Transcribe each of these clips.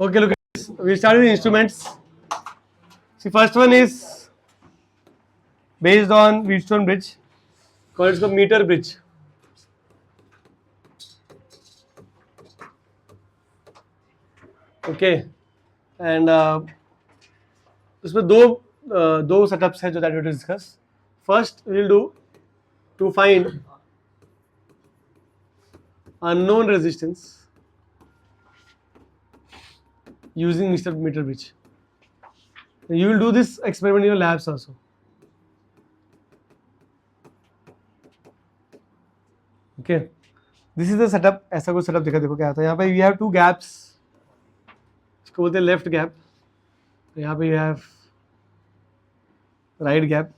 Okay, look at this. We start with the instruments. See, first one is based on Wheatstone bridge, called it's the meter bridge. Okay, and इसमें दो setups है जो that we will discuss. First, we will do to find unknown resistance using meter bridge. You will do this experiment in your labs also. Okay, this is the setup. ऐसा कुछ setup देखो क्या आता है यहाँ पे. We have two gaps. इसको बोलते हैं left gap. तो यहाँ पे you have right gap.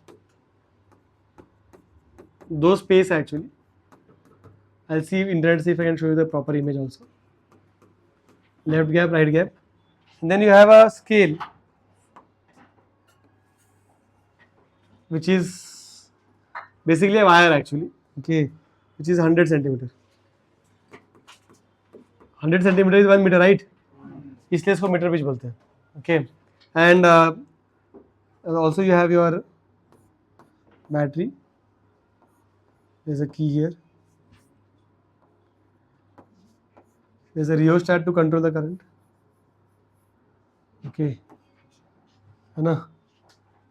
दो space actually. I'll see internet, see if I can show you the proper image also. Left gap, right gap, and then you have a scale which is basically a wire actually, okay, which is 100 centimeter. 100 centimeter is 1 meter, right? इसलिए इसको metre bridge बोलते हैं. Okay, and also you have your battery. There's a key here. There's a rheostat to control the current. Okay, है ना?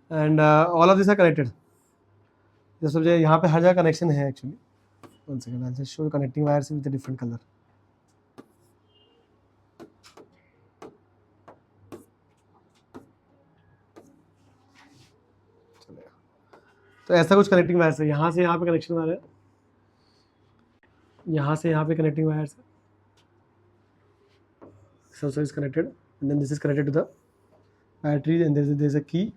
And all of these are connected. जैसे समझे यहाँ पे हर जगह कनेक्शन है actually. One second, I'll just show you connecting wires with a different color. तो ऐसा कुछ कनेक्टिंग वायर्स है. यहाँ से यहाँ पे कनेक्शन वायर है. यहाँ से यहाँ पे कनेक्टिंग वायर्स है. So is connected, and then this is connected to the battery, and there's a key,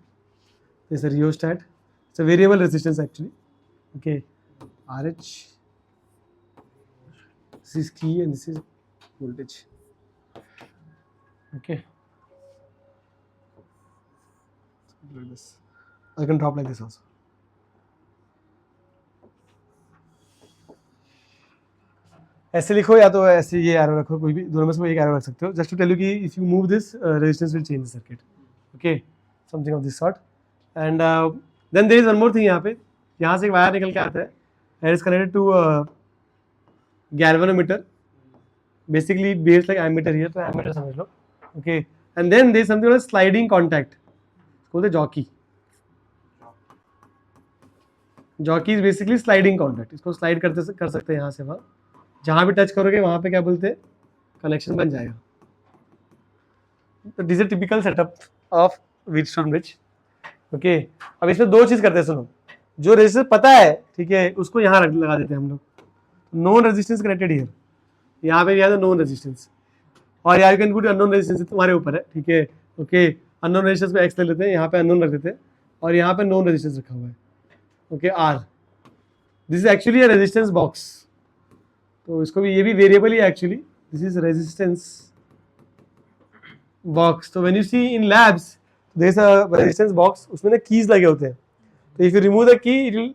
there's a rheostat. It's a variable resistance actually. Okay, RH. This is key and this is voltage. Okay, like this. I can drop like this also. ऐसे लिखो या तो ऐसे ये arrow रखो, कोई भी दोनों में से कोई एक एरो रख सकते हो. जस्ट टू टेल यू कि if you move this resistance will change the circuit. Okay, something of this sort. And then there is one more thing. यहाँ पे यहाँ से एक वायर निकल के आता है. It is connected to galvanometer. Basically based like ammeter here, तो एमीटर समझ लो. Okay, and then there is something called sliding contact. बोलते हैं jockey. Jockey is basically sliding contact. इसको स्लाइड कर सकते हैं यहाँ से वहाँ. जहाँ भी टच करोगे वहाँ पे क्या बोलते हैं, कनेक्शन बन जाएगा. तो this is typical setup of Wheatstone bridge. Okay, अब इसमें दो चीज़ करते हैं. सुनो, जो रेजिस्टेंस पता है, ठीक है, उसको यहाँ लगा देते हैं हम लोग. Non resistance connected here. यहाँ पे भी है नॉन रेजिस्टेंस, और यार you can put unknown resistance. तुम्हारे ऊपर है, ठीक है. ओके, अननोन रेजिस्टेंस पे एक्स ले लेते हैं, यहाँ पे अननोन रख देते हैं, और यहाँ पे नॉन रेजिस्टेंस रखा हुआ है. Okay, R. This is actually a resistance box. तो इसको भी, ये भी वेरिएबल ही actually. This is resistance box. तो when you see in labs there is a resistance box, उसमें ना कीज लगे होते हैं. तो if you remove the key it will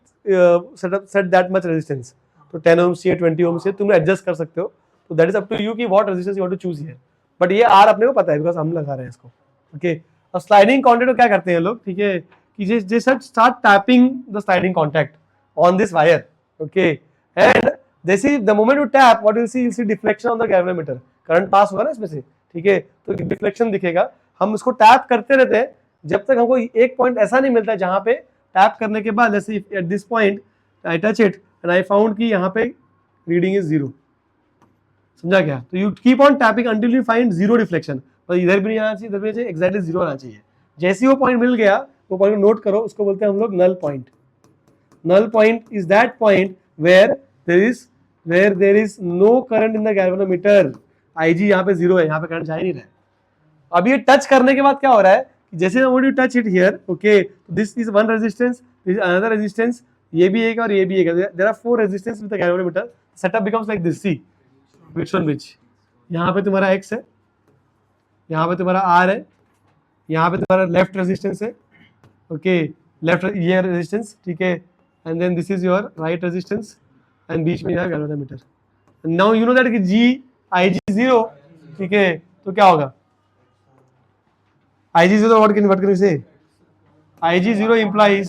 set that much resistance. तो 10 ओम से 20 ओम से तुम एडजस्ट कर सकते हो. तो that is up to you कि what resistance you want to choose here. But ये आर अपने को पता है बिकॉज हम लगा रहे हैं इसको. ओके, अब स्लाइडिंग कॉन्टैक्ट क्या करते हैं लोग, ठीक है, कि J start tapping the sliding contact on this wire. Okay, and they see the moment you tap, what you'll see deflection on the galvanometer. Current pass होगा ना इसमें से, ठीक है, तो डिफ्लेक्शन दिखेगा. हम उसको टैप करते रहते हैं जब तक हमको एक पॉइंट ऐसा नहीं मिलता है जहां पे टैप करने के बाद जैसे at this point I touch it and I found कि यहाँ पे रीडिंग इज 0. समझा क्या? तो you keep on tapping until you find 0 deflection. तो इधर भी नहीं आना चाहिए, इधर भी चाहिए, एक्जैक्टली 0 आना चाहिए. जैसे ही वो पॉइंट मिल गया, वो पॉइंट नोट करो, उसको बोलते हैं हम लोग null point. Null point is that point where there is no current in the galvanometer. IG यहाँ पे 0 है, यहाँ पे करंट जा ही नहीं रहा है. अब ये टच करने के बाद क्या हो रहा है कि जैसे when you touch it here, okay, this is one resistance, this is another resistance, ये भी एक और ये भी एक. There are 4 resistance with the galvanometer. Setup becomes like this. See, Wheatstone bridge. यहाँ पे तुम्हारा X है, यहाँ पे तुम्हारा R है, यहाँ पे तुम्हारा लेफ्ट रेजिस्टेंस है. ओके, लेफ्ट ये रेजिस्टेंस, ठीक है, and then this is your right resistance, and बीच में है galvanometer. Now you know that कि G IG0, ठीक है, तो क्या होगा IG0, व्हाट कैन यू से, IG0 implies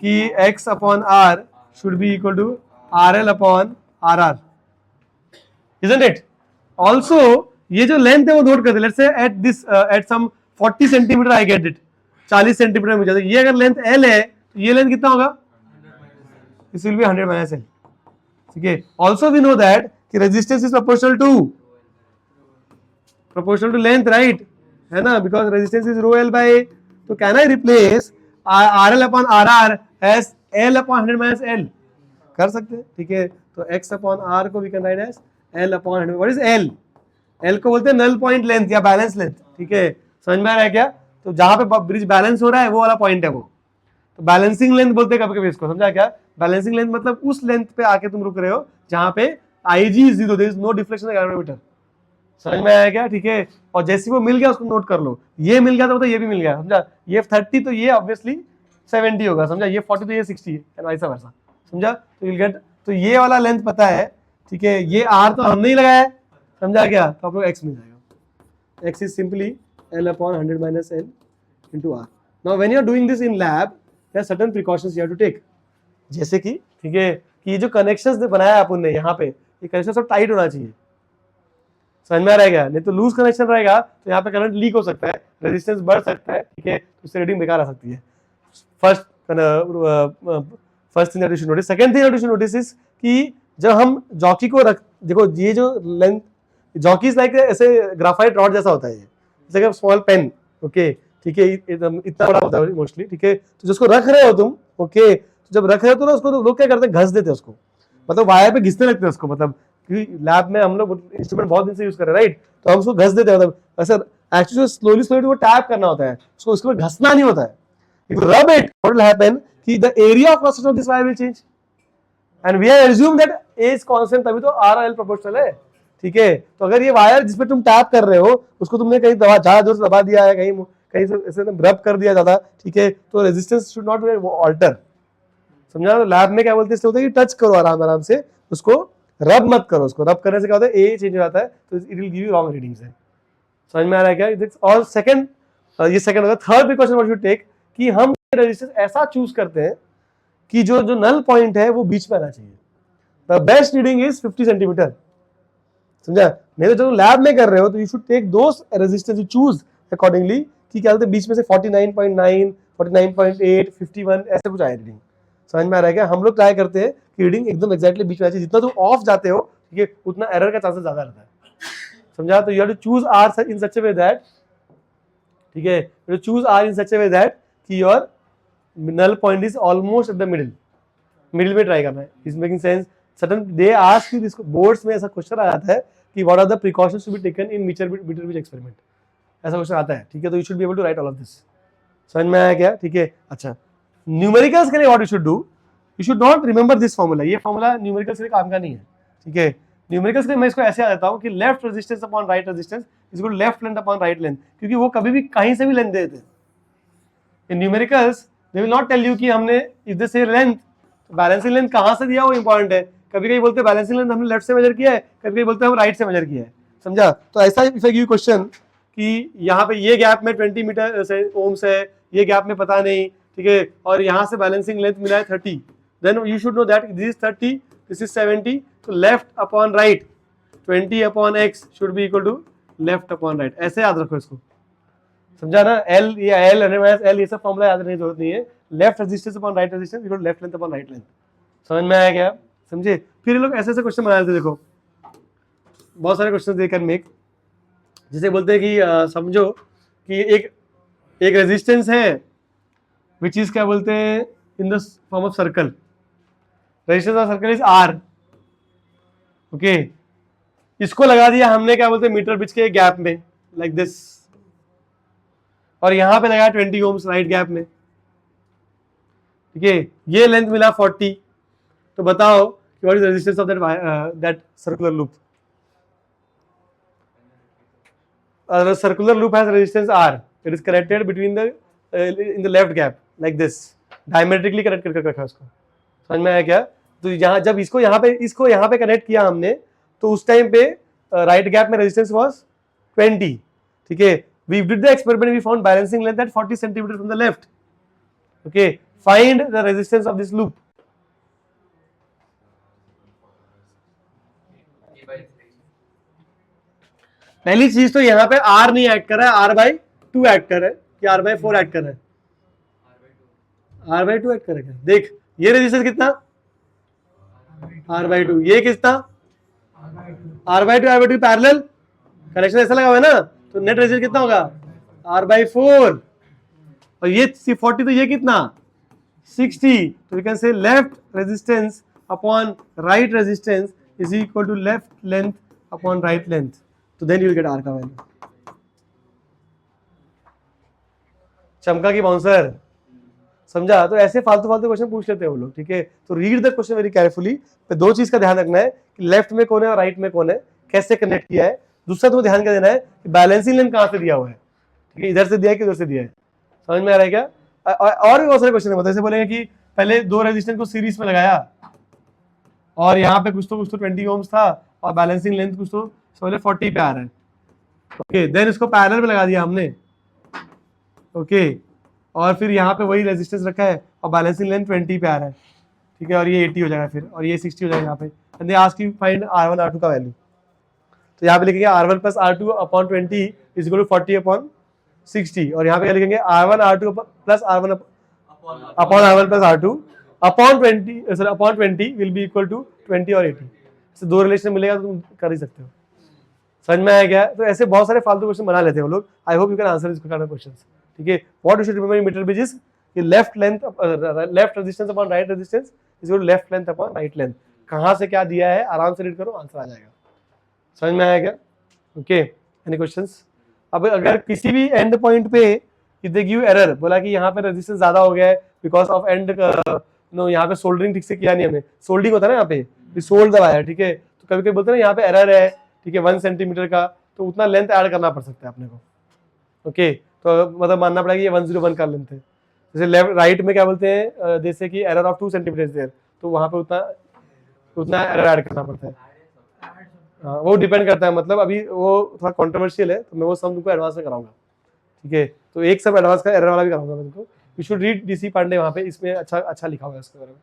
कि x upon r should be equal to RL upon RR, isn't it? Also ये जो लेंथ है वो नोट कर दे, let's say at this at some 40 centimetre I get it, 40 centimetre मुझे, ये अगर लेंथ L है तो ये लेंथ कितना होगा, this will be 100 minus L, ठीक है. ऑल्सो वी नो दैट कि resistance is proportional to length, right, है ना, because resistance is rho L by, तो can I replace RL upon RR as L upon 100 minus L, कर सकते हैं, ठीक है. तो x अपॉन R को we can write as L upon 100. What is L? L को बोलते हैं नल पॉइंट लेंथ या बैलेंस लेंथ, ठीक है, समझ में आ रहा है क्या? तो जहां पे ब्रिज बैलेंस हो रहा है वो वाला पॉइंट है वो, तो बैलेंसिंग लेंथ बोलते हैं कभी कभी इसको, समझा क्या? बैलेंसिंग लेंथ मतलब उस लेंथ पे आके तुम रुक रहे हो जहां पे IG0, there is no deflection in the galvanometer, समझ में आया क्या? ठीक है. और जैसे वो मिल गया उसको नोट कर लो, ये मिल गया तो मतलब ये भी मिल गया, समझा? ये 30 तो ये ऑब्वियसली 70 होगा, समझा? ये 40 तो ये 60 है, एंड वाइस वर्सा, समझा? तो विल गेट, तो ये वाला लेंथ पता है, ठीक है, ये R तो हमने ही लगाया है, समझा क्या? तो आप लोग x मिल जाएगा, x is simply L upon 100 minus L into R. Now when you are doing this in lab, there are certain precautions you have to take. जैसे कि, ठीक है, कि ये जो कनेक्शंस बनाया अपन ने यहाँ पे, ये कनेक्शन सब टाइट होना चाहिए, समझ में आ रहेगा? नहीं तो लूज कनेक्शन रहेगा तो यहाँ पे करंट लीक हो सकता है, रेजिस्टेंस बढ़ सकता है, ठीक है, तो उससे रीडिंग बेकार आ सकती है. First thing that you should notice. Second thing that you should notice is कि जब हम जॉकी को रख, देखो ये जो लेंथ, जॉकी इज लाइक ऐसे ग्राफाइट रॉड जैसा होता है, ये जैसे स्मॉल पेन, ओके, ठीक है, इतना बड़ा होता है मोस्टली, ठीक है. तो जिसको रख रहे हो तुम, ओके, तो जब रख रहे हो तो ना उसको तो लोग क्या करते हैं, घस देते हैं उसको, मतलब वायर पे घिसने लगते हैं उसको, मतलब क्योंकि लैब में हम लोग इंस्ट्रूमेंट बहुत दिन से यूज कर रहे हैं, राइट, तो हम उसको घस देते हैं, मतलब ऐसा एक्चुअली स्लोली स्लोली वो टैप करना होता है उसको, उसके ऊपर घसना नहीं होता है. If you rub it, what will happen कि the area of cross section of this wire will change, and we have assumed that A is constant, तभी तो RL प्रोपोर्शनल है, ठीक है. तो अगर ये वायर जिसपे तुम टैप कर रहे हो उसको तुमने कहीं ज्यादा जोर से दबा दिया है, कहीं कहीं से ऐसे रब कर दिया ज्यादा, ठीक है, तो रेजिस्टेंस शुड नॉट ऑल्टर, समझा? तो लैब में क्या बोलते हैं, होता है कि टच करो आराम आराम से उसको, रब मत करो उसको, रब करने से क्या होता है, ए चेंज हो जाता है, तो it will give you wrong readings है, समझ में आ रहा है क्या? और सेकंड, ये सेकंड होगा. Third precaution what you take कि हम रेजिस्टेंस ऐसा चूज करते हैं कि जो जो नल पॉइंट है वो बीच में आना चाहिए. The best reading is 50 centimetre, समझा? नहीं तो जब लैब में कर रहे हो तो you should take those resistance, you choose accordingly कि क्या बोलते हैं बीच में से 49.9, 49.8, 51 ऐसे कुछ आए रीडिंग, समझ में आ रहा है क्या? हम लोग ट्राई करते हैं कि रीडिंग एकदम एक्जैक्टली बीच में आए, जितना तुम ऑफ जाते हो, ठीक है, उतना एरर का चांसेस ज्यादा रहता है, समझा? तो you have to choose R in such a way that, ठीक है, you choose R in such a way that कि your null point is almost at the middle में ट्राई करना है. Is making sense? Certain they ask you this, boards में ऐसा question आ जाता है कि what are the precautions to be taken in metre bridge experiment, ऐसा क्वेश्चन आता है, ठीक है. तो you should be able to write all of this, समझ में आया क्या? ठीक है. अच्छा, न्यूमेरिकल्स के लिए what you should do, you should not remember this formula, ये फॉर्मूला न्यूमेरिकल्स के लिए काम का नहीं है, ठीक है. न्यूमेरिकल्स के लिए मैं इसको ऐसे आ देता हूँ कि left resistance upon right resistance is equal to left length upon right length, क्योंकि वो कभी भी कहीं से भी लेंथ दे देते हैं. In numericals they will not tell you कि हमने इफ दे से लेंथ, बैलेंसिंग लेंथ कहां से दिया वो इंपॉर्टेंट है. कभी कभी बोलते हैं बैलेंसिंग लेंथ हमने लेफ्ट से मेजर किया है, कभी कभी बोलते हैं हम राइट से मेजर किया है, समझा? तो ऐसा if I give you question कि यहाँ पे ये गैप में 20 मीटर से ओम्स है, ये गैप में पता नहीं, ठीक है, और यहाँ से बैलेंसिंग लेंथ मिला है 30, then you should know that this is 30, this is 70, तो left upon right 20 upon x should be equal to left upon right, ऐसे याद रखो इसको, समझा ना? L या L L ये सब फॉर्मूला याद रखने की जरूरत नहीं है. Left resistance upon right resistance equal to left length upon right length, समझ में आया क्या? समझे? फिर ये लोग ऐसे ऐसे क्वेश्चन बना लेते, देखो बहुत सारे क्वेश्चन दे कैन मेक, जिसे बोलते हैं कि समझो कि एक रेजिस्टेंस है विच इज क्या बोलते हैं in the form of circle, resistance of circle is R, okay. इसको लगा दिया हमने क्या बोलते हैं मीटर बीच के गैप में लाइक दिस, और यहां पे लगाया 20 ओम्स राइट गैप में, ठीक है. ये लेंथ मिला 40, तो बताओ कि what is resistance of that circular loop. Circular loop has resistance R, it is connected between the in the left gap like this, diametrically connect करके रखा उसको, समझ में आया क्या? तो यहाँ जब इसको यहाँ पे कनेक्ट किया हमने, तो उस टाइम पे राइट गैप में रेजिस्टेंस वाज 20, ठीक है. We did the experiment, we found balancing length at 40 centimetre from the left. Okay, find the resistance of this loop. पहली चीज तो यहाँ पे R नहीं ऐड कर रहा है, R/2 ऐड कर रहा है कि R/4 ऐड कर रहा है? R/2 ऐड कर रहा है. देख ये रेजिस्टेंस कितना, R/2, ये कितना, R/2 पैरेलल कनेक्शन ऐसा लगा हुआ है ना, तो नेट रेजिस्टेंस कितना होगा, R/4. और ये 40, तो ये कितना 60. तो we can say left resistance upon right resistance is equal to left length upon right length. तो then you will get R का वैल्यू. चमका की बाउंसर, समझा? तो ऐसे फालतू फालतू क्वेश्चन पूछ लेते हैं वो लोग, ठीक है. तो read the question very carefully. पे दो चीज का ध्यान रखना है कि लेफ्ट में कौन है और राइट में कौन है, कैसे कनेक्ट किया है. दूसरा तुम्हें ध्यान क्या देना है कि बैलेंसिंग लेंथ कहां से दिया हुआ है, ठीक है, इधर से दिया है कि उधर से दिया है. समझ में आ रहा है क्या? और भी बहुत सारे क्वेश्चन है. मतलब ऐसे बोलेंगे कि पहले दो रेजिस्टेंस को सीरीज में लगाया और यहाँ पे कुछ तो 20 ओम्स था और बैलेंसिंग लेंथ कुछ तो 40 पे आ रहा है. ओके, देन इसको पैरेलल में लगा दिया हमने. ओके, और फिर यहाँ पे वही रेजिस्टेंस रखा है और बैलेंसिंग लेंथ 20 पे आ रहा है, ठीक है. और ये 80 हो जाएगा फिर, और ये 60 हो जाएगा यहाँ पे. And they ask you find R1 R2 का वैल्यू. तो यहाँ पे लिखेंगे R1 plus R2 upon 20 is equal to 40 upon 60. और यहाँ पे लिखेंगे R1 R2 plus R1 upon R1 plus R2 upon 20 will be equal to 20 और 80. इससे दो रिलेशन मिलेगा तो तुम कर ही सकते हो. समझ में आया क्या? तो ऐसे बहुत सारे फालतू क्वेश्चन बना लेते हैं वो लोग. I hope you can answer this kind of questions, ठीक है. What you should remember in metre bridge is left resistance upon right resistance is equal to left length upon right length. कहां से क्या दिया है आराम से रीड करो, आंसर आ जाएगा. समझ में आया क्या? Okay, any questions? अब अगर किसी भी एंड पॉइंट पे दे गिव एरर, बोला कि यहाँ पे रेजिस्टेंस ज्यादा हो गया है बिकॉज ऑफ एंड नो, यहाँ पे सोल्डरिंग ठीक से किया नहीं हमने. सोल्डिंग होता है ना यहाँ पे, सोल्ड द वायर, ठीक है. तो कभी कभी बोलते हैं ना यहाँ पे एरर है, ठीक है, 1 सेंटीमीटर का, तो उतना लेंथ ऐड करना पड़ सकता है अपने को. ओके, तो मतलब मानना पड़ेगा ये 101 का लेंथ है. जैसे लेफ्ट राइट में क्या बोलते हैं, जैसे कि एरर ऑफ 2 सेंटीमीटर देयर, तो वहां पे उतना एरर ऐड करना पड़ता है. हाँ, वो डिपेंड करता है. मतलब अभी वो थोड़ा कॉन्ट्रोवर्शियल है, तो मैं वो सब तुमको एडवांस में कराऊंगा, ठीक है. तो एक सब एडवांस का एरर वाला भी कराऊंगा मैं तुमको. You should read DC Pandey, वहाँ पे इसमें अच्छा लिखा हुआ है इसके बारे में,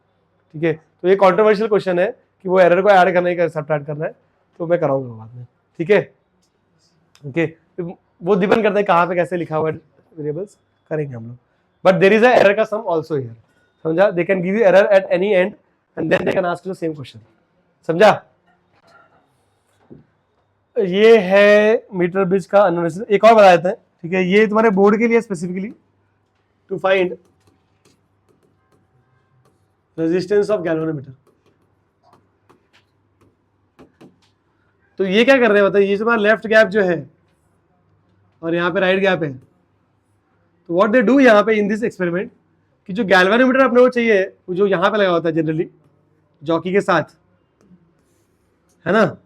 ठीक है. तो ये कॉन्ट्रोवर्शियल क्वेश्चन है कि वो एरर को ऐड करना है, सब्ट्रैक्ट करना है, तो मैं कराऊंगा बाद में, ठीक है. ओके, वो डिपेंड करता है कहाँ पे कैसे लिखा हुआ है, वेरिएबल्स करेंगे हम लोग. But there is a error का सम आल्सो हियर, समझा? They can give you error at any end and then they can ask you the same question. समझा? ये है मीटर ब्रिज का एनालिसिस. एक और बता देते हैं, ठीक है. ये तुम्हारे बोर्ड के लिए specifically to find resistance of galvanometer. तो ये क्या कर रहे हैं बताइए, ये तुम्हारा लेफ्ट गैप जो है और यहाँ पे राइट गैप है. तो व्हाट दे डू यहाँ पे इन दिस एक्सपेरिमेंट, कि जो गैल्वेनोमीटर अपने को चाहिए वो जो यहाँ पे लगा होता है जनरली जॉकी के साथ, है ना,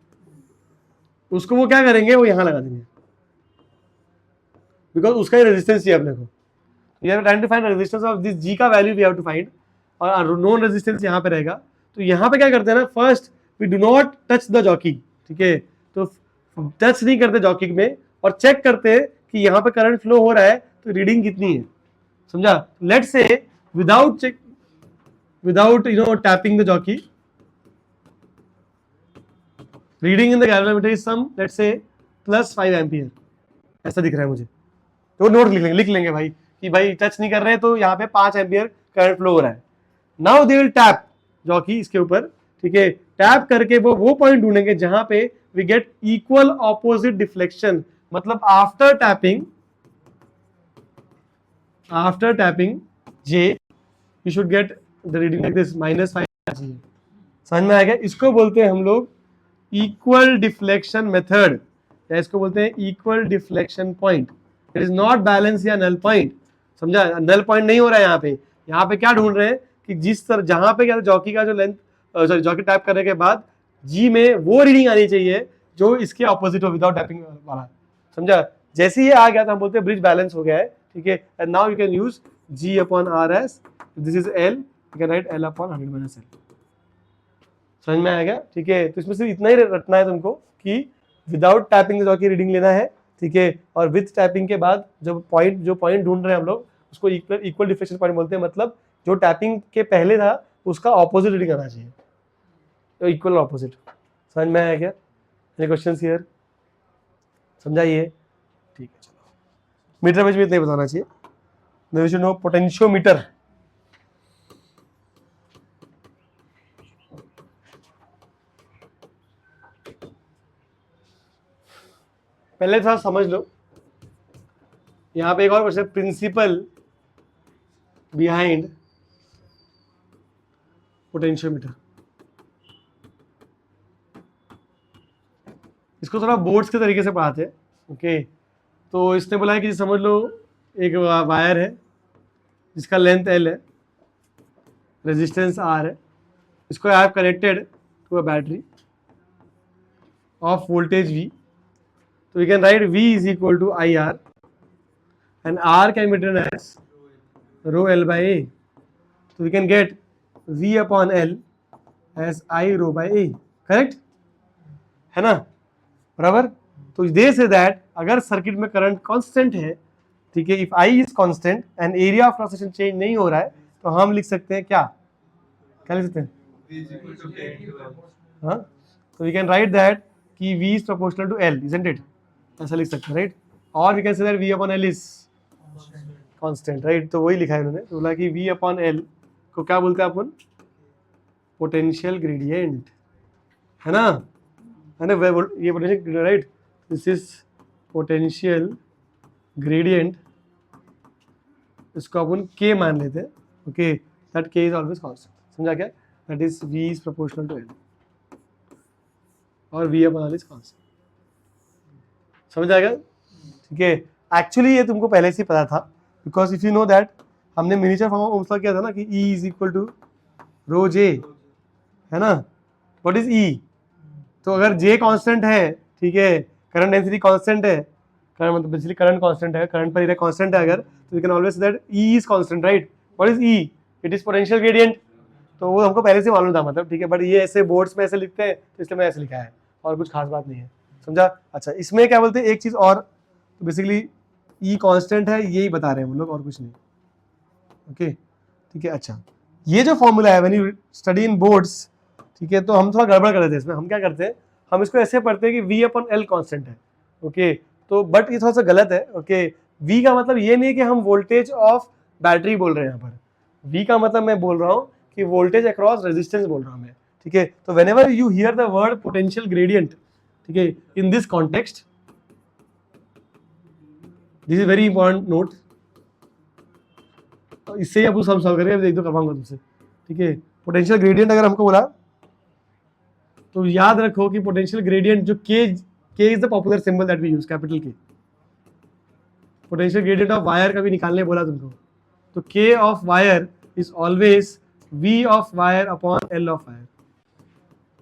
उसको वो क्या करेंगे, वो यहाँ लगा देंगे बिकॉज उसका ही रेजिस्टेंस चाहिए अपने को. We are trying to find resistance of this G का value we have to find, और नॉन रेजिस्टेंस यहाँ पे रहेगा. तो यहाँ पे क्या करते हैं ना, first we do not touch the jockey, ठीक है. तो टच नहीं करते जॉकी में और चेक करते हैं कि यहाँ पे करंट फ्लो हो रहा है तो रीडिंग कितनी है. समझा? Let's say without tapping the jockey, reading in the galvanometer is some let's say +5 ampere, ऐसा दिख रहा है मुझे. तो नोट लिख लेंगे भाई कि भाई टच नहीं कर रहे तो यहाँ पे 5 एम्पियर करंट फ्लो हो रहा है. Now they will tap jockey इसके ऊपर, ठीक है. टैप करके वो पॉइंट ढूंढेंगे जहां पे we get equal opposite deflection. मतलब after tapping J you should get the reading like this -5. समझ में आ गया? इसको बोलते हैं हम लोग इक्वल डिफ्लेक्शन मेथड, या इसको बोलते हैं equal deflection point. It is not balance या नल पॉइंट. समझा? नल पॉइंट नहीं हो रहा है यहाँ पे क्या ढूंढ रहे हैं कि जिस तरह जहां पे क्या जॉकी का जो लेंथ, सॉरी जॉकी टैप करने के बाद जी में वो रीडिंग आनी चाहिए जो इसके ऑपोजिट हो विदाउट टैपिंग वाला. समझा? जैसे ही आ गया तो हम बोलते हैं ब्रिज बैलेंस हो गया है, ठीक है. And now you can use G upon RS, this is L, you can right L upon 100 - L. समझ में आएगा? ठीक है. तो इसमें सिर्फ इतना ही रटना है तुमको कि विदाउट टैपिंग की रीडिंग लेना है, ठीक है, और विथ टैपिंग के बाद जो पॉइंट ढूंढ रहे हैं हम लोग उसको इक्वल डिफ्लेक्शन पॉइंट बोलते हैं, मतलब जो टैपिंग के पहले था उसका ऑपोजिट रीडिंग आना चाहिए, तो इक्वल ऑपोजिट। समझ में आया क्या? Any questions here? समझाइए, ठीक है। चलो, मीटर में भी इतना ही बताना चाहिए। We should know potentiometer. पहले थोड़ा समझ लो, यहां पे एक और क्वेश्चन, प्रिंसिपल बिहाइंड पोटेंशियोमीटर। इसको थोड़ा बोर्ड्स के तरीके से पढ़ाते हैं, ओके। तो इसने बोला है कि समझ लो एक वायर है जिसका लेंथ L है, रेजिस्टेंस R है, इसको I have connected to a battery of voltage V। So we can write V is equal to IR and R can be written as rho L by A. So we can get V upon L as I rho by A. Correct? है ना? बराबर? तो दे say that अगर circuit में current constant है, ठीक है, if I is constant and area of cross section change नहीं हो रहा है, तो हम लिख सकते हैं क्या लिख सकते हैं? हाँ, तो we can write that कि V is proportional to L, isn't it? ऐसा लिख सकते हैं, राइट? और we can say that V upon L is constant, right? तो वही लिखा है उन्होंने, तो बोला कि V अपॉन L को क्या बोलते हैं अपन? पोटेंशियल ग्रेडियंट, है ना? ये potential gradient, right? This is potential gradient, इसको अपन K मान लेते हैं, okay, that K is always constant. समझा क्या? That is V is proportional to L और V upon L is constant. समझ आएगा? ठीक है। एक्चुअली ये तुमको पहले से ही पता था, because if you know that हमने miniature form of Ohm's law किया था ना कि E is equal to rho J, है ना? What is E? तो अगर J कांस्टेंट है, ठीक है, करंट डेंसिटी कांस्टेंट है, करंट मतलब बेसिकली करंट कांस्टेंट है, करंट पर एरिया कांस्टेंट है अगर, तो you can always say that E is constant, right? What is E? It is potential gradient. तो वो हमको पहले से मालूम था, मतलब, ठीक है, बट ये ऐसे बोर्ड्स में ऐसे लिखते हैं तो इसलिए मैं ऐसे लिखा है, और कुछ खास बात नहीं है। समझा? अच्छा, इसमें क्या बोलते हैं एक चीज और, तो बेसिकली E कांस्टेंट है, यही बता रहे हैं हम लोग, और कुछ नहीं, ओके, ठीक है। अच्छा, ये जो फॉर्मूला है when you study in boards, ठीक है, तो हम थोड़ा गड़बड़ कर देते हैं इसमें। हम क्या करते हैं, हम इसको ऐसे पढ़ते हैं कि V अपॉन L कांस्टेंट है, ओके, तो बट ये थोड़ा सा गलत है, ओके। V का मतलब ये नहीं है कि हम वोल्टेज ऑफ बैटरी बोल रहे हैं यहाँ पर। V का मतलब मैं बोल रहा हूँ कि वोल्टेज अक्रॉस रेजिस्टेंस बोल रहा हूँ मैं, ठीक है। तो whenever you here the word potential gradient, ठीक है, in this context, this is very important note, इससे ही आप सम सॉल्व करेंगे, एक दो करवाऊंगा तुमसे, ठीक है। पोटेंशियल ग्रेडियंट अगर हमको बोला तो याद रखो कि पोटेंशियल ग्रेडियंट जो K is the popular symbol that we use, capital K। Potential gradient of wire का भी निकालने बोला तुमको, तो K of wire is always V of wire upon L of wire,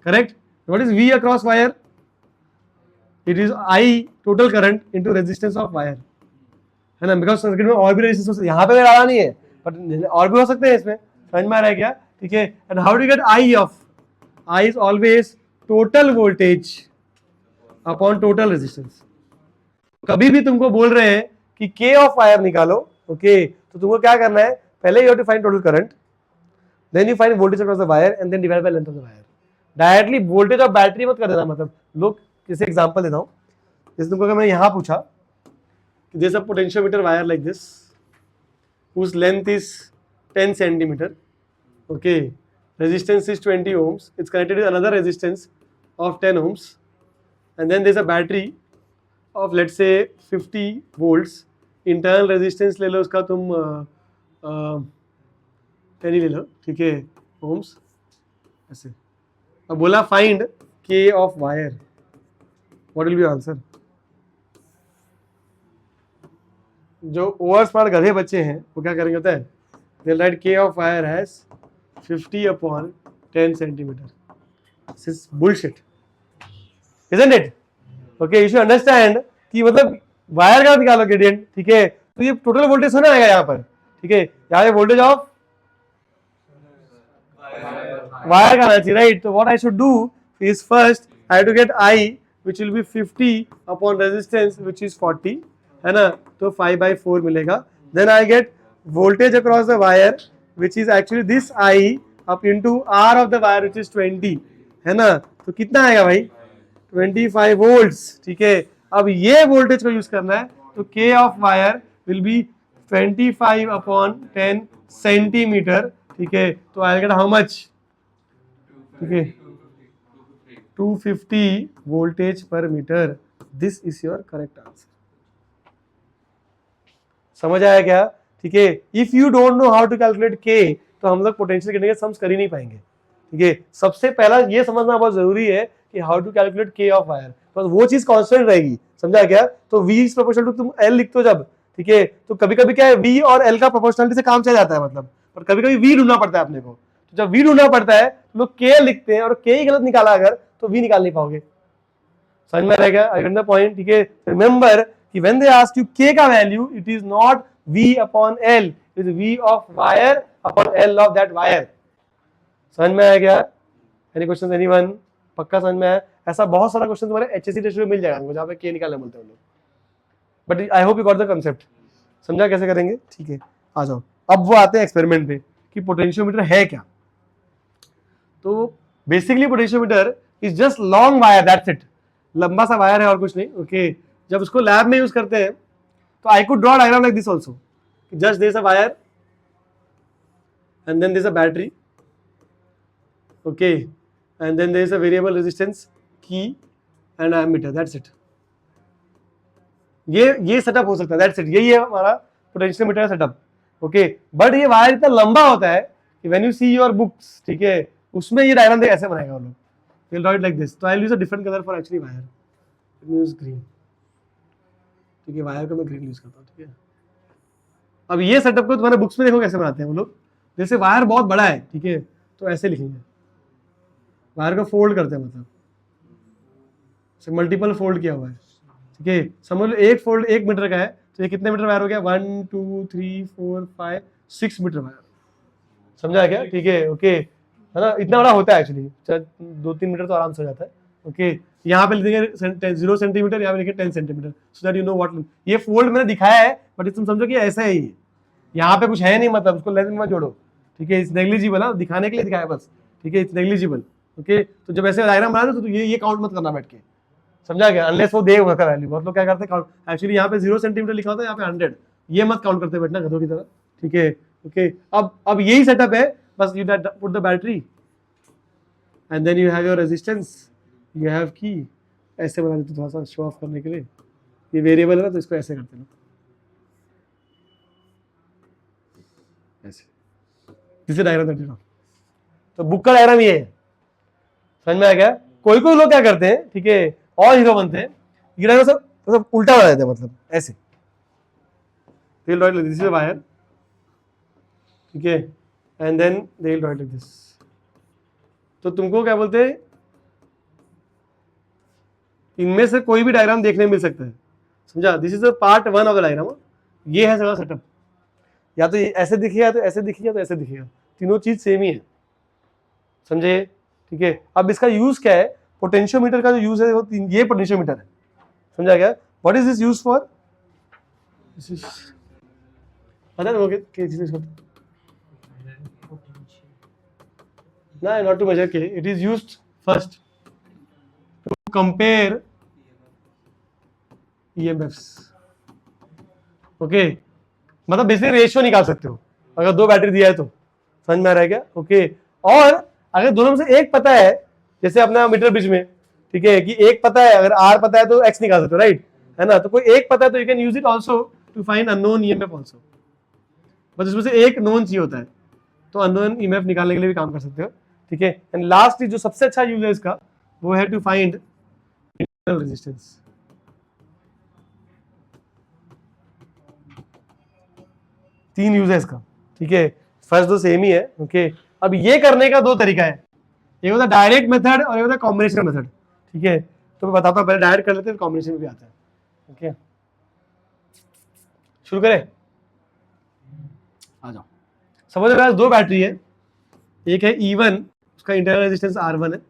correct? What is V across wire? It is I total current into resistance of wire, है ना? Because circuit में और भी रेजिस्टेंस, यहाँ पे मेरा आना नहीं है, बट और भी हो सकते हैं इसमें। समझ में आ रहा है क्या? ठीक है। And how do get I of? I is always total voltage upon total resistance. कभी भी तुमको बोल रहे हैं कि K ऑफ वायर निकालो, ओके, तो तुमको क्या करना है, पहले you have to find total current, then you find voltage across the wire and then divide by length of the wire. Directly voltage of battery मत कर देना। मतलब लोग, जैसे एग्जांपल देता हूँ, जैसे तुमको अगर मैं यहाँ पूछा कि there's a potentiometer wire like this whose length is 10 centimeter, okay, resistance is 20 ohms, it's connected with another resistance of 10 ohms, and then there's a battery of let's say 50 volts, internal resistance ले लो उसका तुम 10 ही ले लो, ठीक है, ohms, ऐसे। अब बोला find K of wire, what will be your answer? जो ओवर स्मार्ट गधे बच्चे हैं वो क्या करेंगे होता है, they'll write K of wire as 50 upon 10 centimeter. This is bullshit, isn't it? Okay, you should understand कि मतलब वायर का निकालो ग्रेडियंट, ठीक है, तो ये टोटल वोल्टेज होना आएगा यहाँ पर, ठीक है, यहाँ पे वोल्टेज ऑफ वायर का आना चाहिए, राइट? तो what I should do is first I have to get I which will be 50 upon resistance which is 40, है ना, तो 5/4 मिलेगा. Then I get voltage across the wire which is actually this I up into R of the wire which is 20, है ना, तो कितना आएगा भाई 25 वोल्ट्स. ठीक है, अब ये वोल्टेज को यूज करना है, तो के of wire will be 25 upon 10 centimetre. ठीक है, तो आई गेट हाउ मच, ठीक है 250 voltage per metre. This is your correct answer. समझ आया क्या? ठीक है, if you don't know how to calculate K, तो हम लोग पोटेंशियल गेटिंग के सम्स कर ही नहीं पाएंगे. ठीक है, सबसे पहला ये समझना बहुत जरूरी है कि हाउ टू कैलकुलेट के ऑफ वायर, तो वो चीज कांस्टेंट रहेगी. समझा क्या? तो V इज प्रोपोर्शनल टू, तुम L लिखते हो जब, ठीक है, तो कभी कभी क्या है V और L का प्रोपोर्शनलिटी से काम चल जाता है मतलब, पर कभी कभी V ढूंढना पड़ता है अपने को. तो जब V ढूंढना पड़ता है तो लोग K लिखते हैं, और K ही गलत निकाला अगर, तो V निकाल नहीं पाओगे. समझ में आएगा? I get the point. ठीक है, रिमेंबर कि when they ask you K का value, it is not V upon L, it is V of wire upon L of that wire. समझ में आया क्या? Any question anyone? पक्का समझ में आया? ऐसा बहुत सारा क्वेश्चन तुम्हारे HSC टेस्ट में मिल जाएगा हमको, जहाँ पे K निकालने बोलते हैं लोग. But I hope you got the concept. समझा कैसे करेंगे? ठीक है, आ जाओ. अब वो आते हैं एक्सपेरिमेंट पे कि पोटेंशियोमीटर है क्या. तो basically potentiometer is just long wire, that's it. लंबा सा वायर है और कुछ नहीं. ओके, जब उसको लैब में यूज करते हैं तो I could draw diagram like this also. Just there is a wire and then there is a battery. Okay, and then there is a variable resistance, key and ammeter, that's it. ये setup हो सकता है, that's it. यही है हमारा potentiometer setup. Okay, but ये wire इतना लंबा होता है कि when you see your books, ठीक है, उसमें ये डायग्राम देख ऐसे बनाएगा वो लोग. Will draw it like this. तो I will use a different colour for actually wire. Use green. ठीक है, वायर को मैं ग्रीन यूज करता हूँ. ठीक है, अब ये सेटअप को तुम्हारे बुक्स में देखो कैसे बनाते हैं वो लोग. जैसे वायर बहुत बड़ा है, ठीक है, तो ऐसे लिखेंगे, वायर को फोल्ड करते हैं, मतलब मल्टीपल फोल्ड किया हुआ है. ठीक है, समझ लो एक फोल्ड 1 मीटर का है, तो ये कितने मीटर वायर हो गया? 1 2 3 4 5 6 मीटर वायर. समझा क्या? ठीक है, ओके, है ना, इतना बड़ा होता है एक्चुअली. 2-3 मीटर तो आराम से हो जाता है. ओके, यहाँ पे लिखेंगे 0 सेंटीमीटर, यहाँ पे लिखेंगे 10 centimetre, so that you know what. ये फोल्ड मैंने दिखाया है, बट तुम समझो कि ऐसा है ही, यहाँ पे कुछ है नहीं, मतलब उसको लेंथ में मत जोड़ो. ठीक है, इट्स नेग्लिजिबल है, दिखाने के लिए दिखाया बस. ठीक है, इट्स नेग्लिजिबल. ओके, तो जब ऐसे डायग्राम बना दो तो ये काउंट मत करना बैठ के. समझा क्या? अनलेस वो दे उसका वैल्यू. बहुत लोग क्या करते हैं काउंट, एक्चुअली यहाँ पे 0 सेंटीमीटर लिखा होता है, यहाँ पे 100, ये मत काउंट करते बैठना गधों की तरह. ठीक है, ओके, अब यही सेटअप है, बस you put the battery and then you have your resistance, you have key. ऐसे बना देते थोड़ा सा शो ऑफ करने के लिए. ये वेरिएबल है ना, तो इसको ऐसे करते हैं ऐसे. जिसे डायग्राम करते हो, तो बुक का डायग्राम ये है. समझ में आ गया? कोई कोई लोग क्या करते हैं, ठीक है, और हीरो बनते हैं, ये डायग्राम सब उल्टा बना देते हैं, मतलब ऐसे. दिस इज अ वायर, ठीक है, and then they will write like this. तो तुमको क्या बोलते हैं, इनमें से कोई भी डायग्राम देखने मिल सकता है. समझा? This is a part 1 of the diagram. ये है सारा सेटअप. या तो ऐसे दिखेगा, तो ऐसे दिखेगा, तो ऐसे दिखेगा. तीनों चीज सेम ही है. समझे? ठीक है, अब इसका यूज क्या है? पोटेंशियोमीटर का जो यूज है वो ये पोटेंशियोमीटर है. समझा क्या? What is this use for? This is पता है ओके के चीज इसको ना, not to measure K. It is used first to compare EMFs. Okay, मतलब बेसिकली रेशियो निकाल सकते हो अगर 2 बैटरी दिया है तो. समझ में आ रहा है क्या? ओके, और अगर दोनों में से एक पता है, जैसे अपना मीटर ब्रिज में, ठीक है, कि एक पता है, अगर आर पता है तो एक्स निकाल सकते हो, राइट, है ना. तो कोई एक पता है तो you can use it also to find unknown EMF also. बस इसमें से एक नोन चाहिए होता है, तो अननोन ईएमएफ निकालने के लिए भी काम कर सकते हो. ठीक है, एंड लास्ट जो सबसे अच्छा यूज है इसका, वो है टू फाइंड इंटरनल रेजिस्टेंस. तीन यूज है इसका. ठीक है, फर्स्ट दो सेम ही है. ओके, अब ये करने का 2 तरीका है. एक होता है डायरेक्ट मेथड और एक होता है कॉम्बिनेशन मेथड. ठीक है, तो मैं बताता हूँ, पहले डायरेक्ट कर लेते हैं, कॉम्बिनेशन में भी आता है. ओके, शुरू करें? आ जाओ. समझ मेरे पास 2 बैटरी है. एक है E1, उसका इंटरनल रेजिस्टेंस R1 है,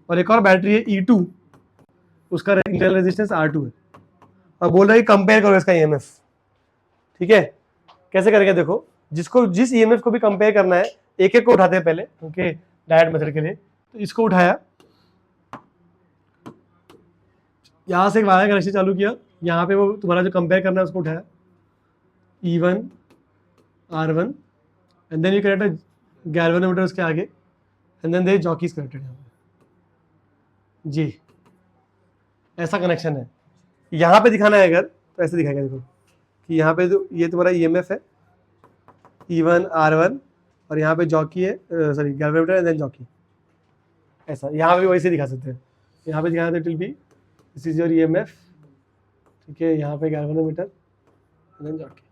और एक और बैटरी है E2, उसका इंटरनल रेजिस्टेंस R2 है, और बोल रहा है कंपेयर करो इसका EMF। ठीक है, कैसे करेंगे देखो, जिस EMF को भी कंपेयर करना है एक एक को उठाते हैं पहले, ओके, डायरेक्ट मेथड के लिए। तो इसको उठाया, यहां से एक वायर कनेक्शन चालू किया, यहाँ पे वो तुम्हारा जो कंपेयर करना है उसको उठाया, E1 R1, and then you connect a galvanometer उसके आगे, and then there jockeys connected यहाँ पे जी, ऐसा कनेक्शन है। यहाँ पे दिखाना है अगर तो ऐसे दिखाएगा, देखो कि यहाँ पे जो ये तुम्हारा EMF है E1 R1, और यहाँ पे जॉकी है, sorry galvanometer and then jockey, ऐसा। यहाँ पे वैसे दिखा सकते हैं, यहाँ पे दिखाना, it will be this is your EMF, ठीक है, यहाँ पे गैल्वेनोमीटर एंड देन जॉकी।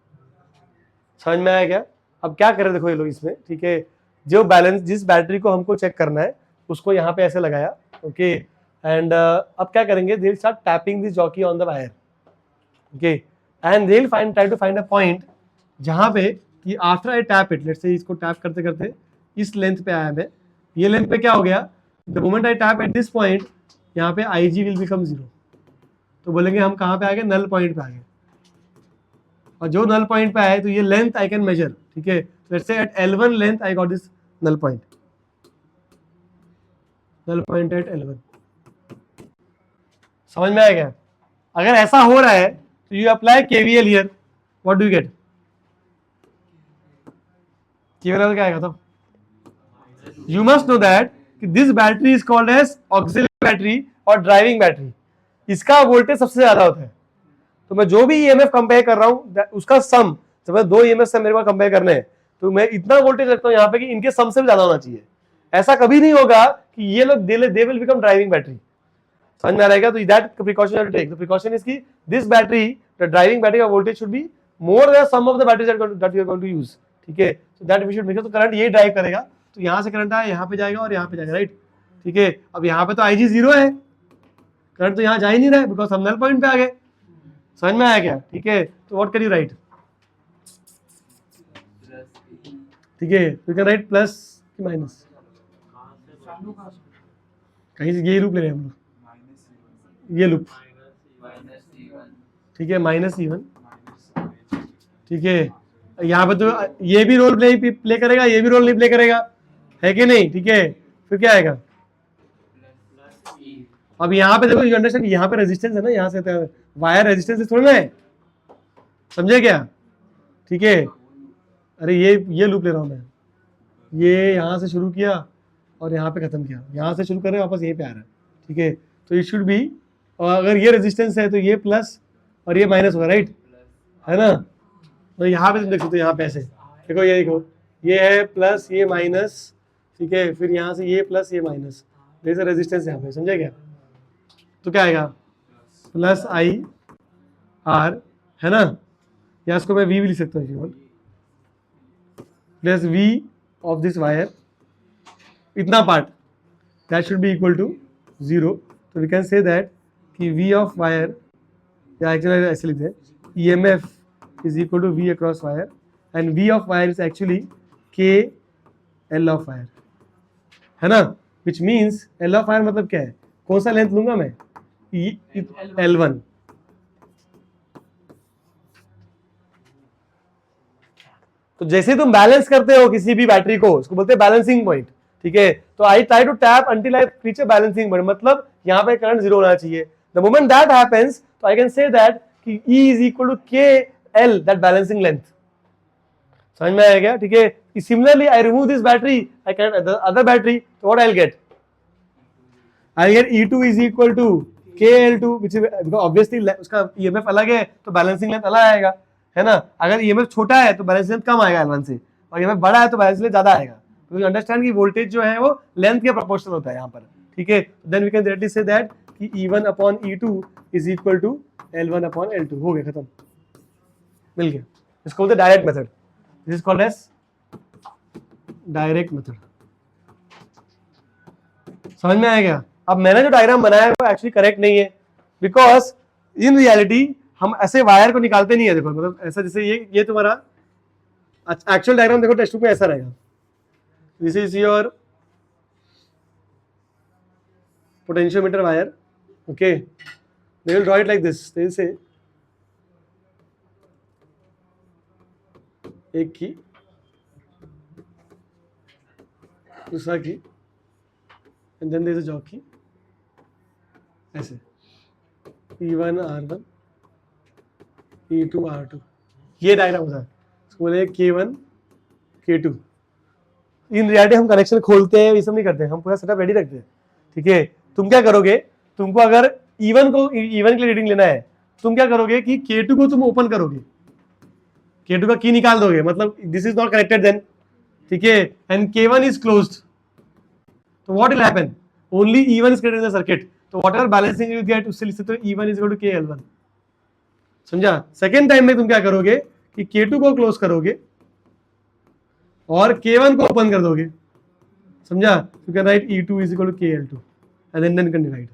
समझ में आया क्या? अब क्या करें देखो ये लोग इसमें, ठीक है, जो बैलेंस, जिस बैटरी को हमको चेक करना है उसको यहाँ पे ऐसे लगाया, ओके, एंड अब क्या करेंगे, they will start tapping this jockey on the wire, okay, and they will try to find a point जहाँ पे कि after I tap it, let's say इसको टैप करते करते इस लेंथ पे आया मैं, ये लेंथ पे क्या हो गया, the moment I tap at this point, यहाँ पे IG विल बिकम 0, तो बोलेंगे हम कहाँ पे आ गए, नल पॉइंट पे आ गए, और जो नल पॉइंट पे आए तो ये लेंथ आई कैन मेजर, ठीक है, let's say at L1 length I got this null point at L1। समझ में आया क्या? अगर ऐसा हो रहा है तो you apply KVL here, what do you get? KVL क्या आएगा? तो यू मस्ट नो दैट कि this battery is called as auxiliary battery और ड्राइविंग बैटरी, इसका वोल्टेज सबसे ज्यादा होता है। तो मैं जो भी EMF कंपेयर कर रहा हूं उसका सम, जब मैं 2 EMF से मेरे को कंपेयर करने हैं तो मैं इतना वोल्टेज रखता हूं यहाँ पे कि इनके सम से भी ज्यादा होना चाहिए। ऐसा कभी नहीं होगा कि ये लोग they will become driving battery. समझ में आ रहेगा? तो that precaution you take, the precaution is की this battery, the driving battery का voltage should be more than sum of the batteries that you are going to use, ठीक है, so that we should make, तो current ये drive करेगा, तो यहाँ से करंट आया, यहाँ पे जाएगा और यहाँ पे जाएगा, राइट, ठीक है। अब यहाँ पे तो IG 0 है, करंट तो यहाँ जा ही नहीं रहा है बिकॉज हम नल पॉइंट पे आ गए। समझ में आया क्या? ठीक है, तो व्हाट कैन यू राइट? ठीक है, यू कैन राइट प्लस कि माइनस, कहीं से यही लूप ले रहे हैं हम लोग, ये लूप, ठीक है, -E1, ठीक है, यहाँ पे तो ये भी रोल प्ले करेगा, ये भी रोल नहीं प्ले करेगा, है कि नहीं? ठीक है, फिर क्या आएगा? अब यहाँ पे देखो, यू अंडरस्टैंड, यहाँ पे रेजिस्टेंस है ना, यहाँ से वायर रेजिस्टेंस थोड़ी ना है, समझे क्या? ठीक है, अरे ये लूप ले रहा हूँ मैं, ये यहाँ से शुरू किया और यहाँ पे खत्म किया, यहाँ से शुरू कर रहे वापस यहीं पे आ रहा है, ठीक है, तो इट शुड बी, और अगर ये रेजिस्टेंस है तो ये प्लस और ये माइनस होगा, राइट, है ना? तो यहाँ पे तुम देख सकते हो, यहाँ पे ऐसे देखो, ये देखो, ये है प्लस, ये माइनस, ठीक है, फिर यहाँ से ये प्लस, ये माइनस, जैसे रेजिस्टेंस यहाँ पे, समझे क्या? तो क्या आएगा? प्लस IR, है ना, या इसको मैं V भी लिख सकता हूँ केवल, plus V of this wire, इतना part that should be equal to 0, तो वी कैन से दैट कि V ऑफ वायर, या एक्चुअली ऐसे लिखते हैं, EMF is equal to V across wire, and V of wire is actually KL of wire, है ना, which means L of wire मतलब क्या है, कौन सा लेंथ लूंगा मैं? L1। तो जैसे तुम बैलेंस करते हो किसी भी बैटरी को, उसको बोलते हैं बैलेंसिंग पॉइंट, ठीक है, तो I try to tap until I reach a balancing point, मतलब यहाँ पे करंट 0 होना चाहिए। द मोमेंट दैट हैपेंस, तो आई कैन से दैट कि E is equal to KL, that balancing length। समझ में आया क्या? ठीक है, similarly I remove this battery, I connect other battery, तो what I will get? I get E2 is equal to KL2, which is because obviously उसका EMF अलग है तो बैलेंसिंग लेंथ अलग आएगा, है ना? अगर EMF छोटा है तो बैलेंसिंग लेंथ कम आएगा L1 से, और EMF बड़ा है तो बैलेंसिंग लेंथ ज्यादा आएगा। तो यू अंडरस्टैंड कि वोल्टेज जो है वो लेंथ के प्रोपोर्शनल होता है यहाँ पर, ठीक है। Then we can directly say that कि E1 upon E2 is equal to L1 upon L2, हो गया, खत्म, मिल गया। इसको बोलते हैं direct method, this is called as direct method. समझ में आया क्या? अब मैंने जो डायग्राम बनाया है वो एक्चुअली करेक्ट नहीं है, बिकॉज इन रियलिटी हम ऐसे वायर को निकालते नहीं है। देखो, मतलब ऐसा, जैसे ये तुम्हारा एक्चुअल डायग्राम देखो टेक्स्ट बुक में ऐसा रहेगा, this is your potentiometer wire, Okay, they will draw it like this. They will say एक की, दूसरा की, and then there is a jockey. ऐसे E1 R1 E2 R2 ये डायग्राम होता है, इसको बोले K1 K2. इन रियलिटी हम कनेक्शन खोलते हैं, ये सब नहीं करते, हम पूरा सेटअप रेडी रखते हैं. ठीक है, तुम क्या करोगे, तुमको अगर E1 के लिए रीडिंग लेना है, तुम क्या करोगे कि K2 को तुम ओपन करोगे, K2 का की निकाल दोगे, मतलब this is not connected then. ठीक है, एंड K1 इज क्लोज्ड. तो what will happen, only E1 is created in the circuit. तो व्हाटएवर बैलेंसिंग यू गेट उससे लिख सकते हो E1 is equal to KL1. समझा. सेकेंड टाइम में तुम क्या करोगे कि K2 को क्लोज करोगे और K1 को ओपन कर दोगे. समझा. You can write E2 is equal to KL2 and then can divide.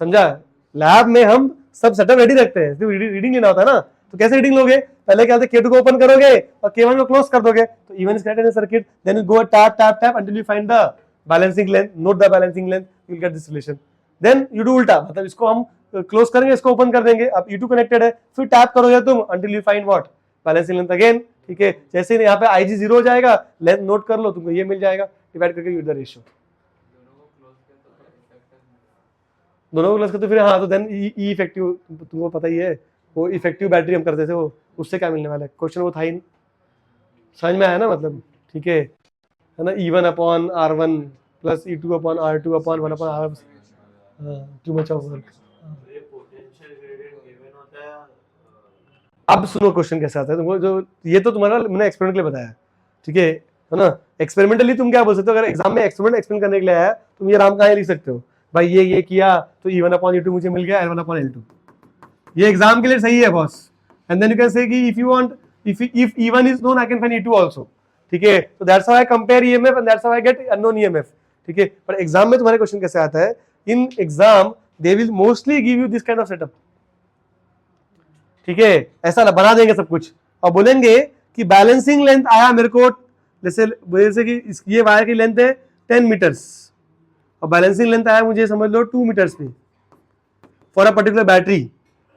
समझा. लैब में हम सब सेटअप रेडी रखते हैं, तो रीडिंग लेना होता है ना. तो कैसे रीडिंग लोगे, पहले क्या होता है K2 को ओपन करोगे और K1 को क्लोज कर दोगे, तो E1 is connected in circuit. Then you go tap tap tap until you find the balancing length, note the balancing length, you will get this relation. Then you do उल्टा, मतलब इसको हम close करेंगे, इसको open कर देंगे. अब E2 connected है, फिर टैप करोगे तुम until you find what, balancing length again. ठीक है, जैसे यहाँ पे IG 0 हो जाएगा, लेंथ नोट कर लो, तुमको ये मिल जाएगा, डिवाइड करके यूज द रेशियो. दोनों को क्लोज करते फिर हाँ, तो देन ई इफेक्टिव, तुमको पता ही है वो इफेक्टिव बैटरी हम करते थे, वो उससे क्या मिलने वाला है, क्वेश्चन वो था ही नहीं. समझ में आया ना मतलब. ठीक है ना. E1 upon R1 plus E2 upon R2 upon 1 upon R. Too much of work. अब सुनो क्वेश्चन कैसे आता है तुमको, जो ये तो तुम्हारा मैंने एक्सपेरिमेंट के लिए बताया. ठीक है ना. एक्सपेरिमेंटली तुम क्या बोल सकते हो, अगर एग्जाम में एक्सपेरिमेंट एक्सप्लेन करने के लिए आया, तुम ये राम कहाँ लिख सकते हो, भाई ये किया तो E1 अपॉन E2 मुझे मिल गया L1 अपॉन L2. ये एग्जाम के लिए सही है boss. And then you can say कि if you want, if E1 is known I can find E2 also. ठीक है, तो that's how I compare EMF and that's how I get unknown EMF. ठीक है, पर एग्जाम में तुम्हारे question कैसे आता है, in exam they will mostly give you this kind of setup. ठीक है, ऐसा बना देंगे सब कुछ और बोलेंगे कि बैलेंसिंग लेंथ आया मेरे को, जैसे कि ये वायर की लेंथ है 10 मीटर्स और बैलेंसिंग लेंथ आया मुझे समझ लो 2 मीटर्स में for a particular battery,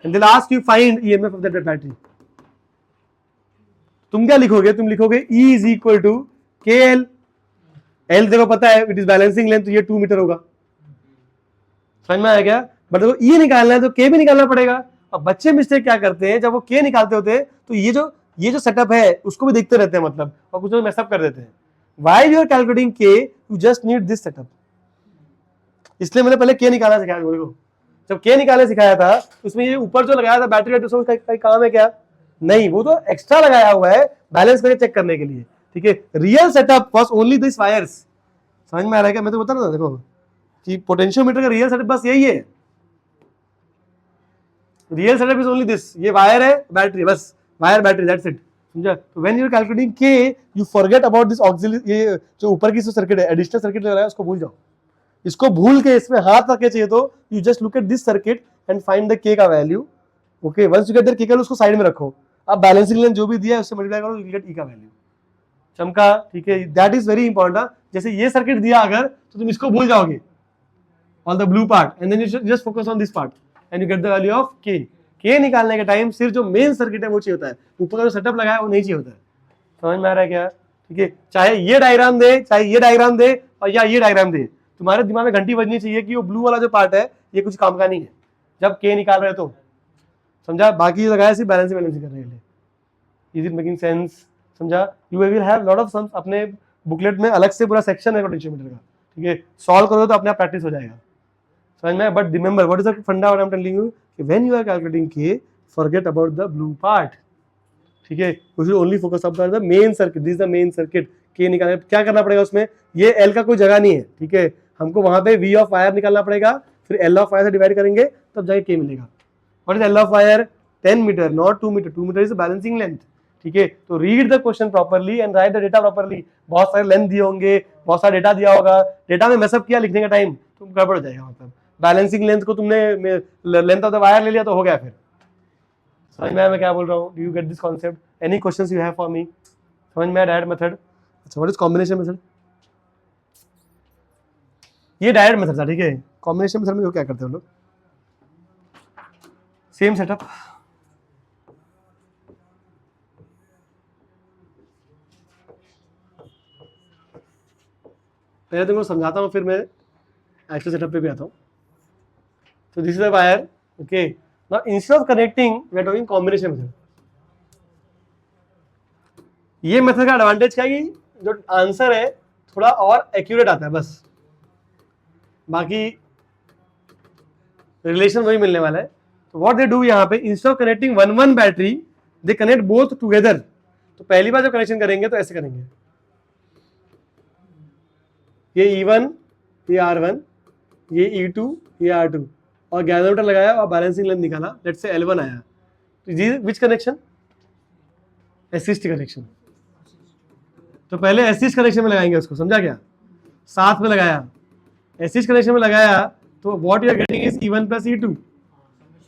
and they will ask you find EMF of that battery. तुम क्या लिखोगे, तुम लिखोगे E is equal to KL. L देखो पता है इट इज बैलेंसिंग लेंथ, तो ये 2 मीटर होगा. समझ में आया क्या. बट देखो E निकालना है तो K भी निकालना पड़ेगा. अब बच्चे मिस्टेक क्या करते हैं, जब वो K निकालते होते हैं तो ये जो सेटअप है उसको भी देखते रहते हैं मतलब, और कुछ मैसअप कर देते हैं. While you are calculating K, you just need this setup. इसलिए मैंने पहले K निकालना सिखाया. देखो जब K निकालना सिखाया था, उसमें ये ऊपर जो लगाया था बैटरी रेट, उसका काम है क्या, नहीं, वो तो एक्स्ट्रा लगाया हुआ है बैलेंस करके चेक करने के लिए. ठीक है, real setup was only this wires. समझ में आ रहा है क्या, मैं तो बता रहा था देखो कि पोटेंशियोमीटर का रियल सेटअप बस यही है. Real setup is only this, ये वायर है बैटरी, बस वायर बैटरी, दैट्स इट. समझा. तो when you are calculating K, you forget about this auxiliary, ये जो ऊपर की सर्किट है, एडिशनल सर्किट लग रहा है, उसको भूल जाओ. इसको भूल के इसमें हाथ रखे चाहिए तो you just look at this circuit and find the K का value. Okay, once you get that K का उसको साइड में रखो. अब बैलेंसिंग लेंथ जो भी दिया है उससे मल्टीप्लाई करो, यू गेट E का वैल्यू. चमका. ठीक है, दैट इज वेरी इंपॉर्टेंट. जैसे ये सर्किट दिया अगर, तो तुम इसको भूल जाओगे, all the blue part, and then you just focus on this part and you get the value of K. K निकालने के टाइम सिर्फ जो मेन सर्किट है वो चाहिए होता है, ऊपर का जो सेटअप लगा है वो नहीं चाहिए होता है. समझ में आ रहा है क्या. ठीक है, चाहे ये डायग्राम दे, चाहे ये डायग्राम दे, और या ये डायग्राम दे, तुम्हारे दिमाग में घंटी बजनी चाहिए कि वो ब्लू वाला जो पार्ट है ये कुछ काम का नहीं है जब K निकाल रहे तो. समझा. बाकी ये लगाया सिर्फ बैलेंसिंग करने के लिए. Is it making sense. समझा. You will have lot of sums, अपने बुकलेट में अलग से पूरा सेक्शन है पोटेंशियोमीटर का. ठीक है, सॉल्व करोगे तो अपने आप प्रैक्टिस हो जाएगा. समझ में. But remember what is the funda what I am telling you, कि when you are calculating K, forget about the blue part. ठीक है, you should only focus about the main circuit. This is the main circuit. K निकालना क्या करना पड़ेगा उसमें, ये L का कोई जगह नहीं है. ठीक है, हमको वहां पे V ऑफ वायर निकालना पड़ेगा, फिर L ऑफ वायर से डिवाइड करेंगे तब जाके K मिलेगा. What is L of wire, 10 metre, not 2 metre. 2 metre is balancing length. ठीक है, तो read the question properly and write the data properly. बहुत सारे लेंथ दिए होंगे, बहुत सारा डेटा दिया होगा, डेटा में मैसअप किया लिखने का टाइम, तुम गड़बड़ हो जाएगा. मतलब बैलेंसिंग लेंथ को तुमने लेंथ ऑफ द वायर ले लिया तो हो गया. फिर समझ में आया मैं क्या बोल रहा हूँ. Do you get this concept. Any questions you have for me. समझ में आया डायरेक्ट मेथड. अच्छा, व्हाट इज कॉम्बिनेशन मेथड. ये डायरेक्ट मेथड था. ठीक है, कॉम्बिनेशन मेथड में क्या करते हो लोग, सेम सेटअप, पहले तुमको समझाता हूँ फिर मैं एक्चुअल सेटअप पे भी आता हूँ. So this is a wire. Okay. Now instead of connecting, we are doing combination method. ये मेथड का एडवांटेज क्या है कि जो आंसर है थोड़ा और एक्यूरेट आता है बस, बाकी रिलेशन वही मिलने वाला है. तो व्हाट दे डू यहाँ पे, instead of connecting one battery they connect both together. तो पहली बार जब कनेक्शन करेंगे तो ऐसे करेंगे, ये E1 ये R1 ये E2 ये R2 और गैल्वेनोमीटर लगाया और बैलेंसिंग लेंथ निकाला, लेट्स से L1 आया. तो विच कनेक्शन, असिस्ट कनेक्शन. तो पहले असिस्ट कनेक्शन में लगाएंगे उसको, समझा क्या, साथ में लगाया, असिस्ट कनेक्शन में लगाया तो what you are getting is E1 plus E2.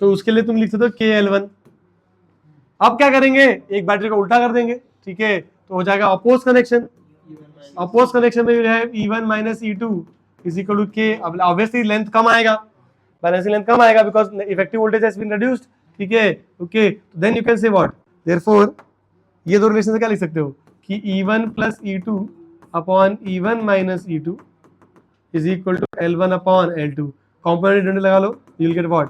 तो उसके लिए तुम लिख सकते हो KL1. अब क्या करेंगे, एक बैटरी को उल्टा कर देंगे, ठीक है, तो हो जाएगा अपोज कनेक्शन. अपोज कनेक्शन में है E1 minus E2 is equal to K. अब ऑब्वियसली लेंथ कम आएगा, बैलेंसिंग लेंथ कम आएगा because effective voltage has been reduced. ठीक है, okay, then you can say what, therefore ये दो रिलेशन से क्या लिख सकते हो कि E1 plus E2 upon E1 minus E2 is equal to L1 upon L2. Component difference लगा लो, यू विल गेट व्हाट,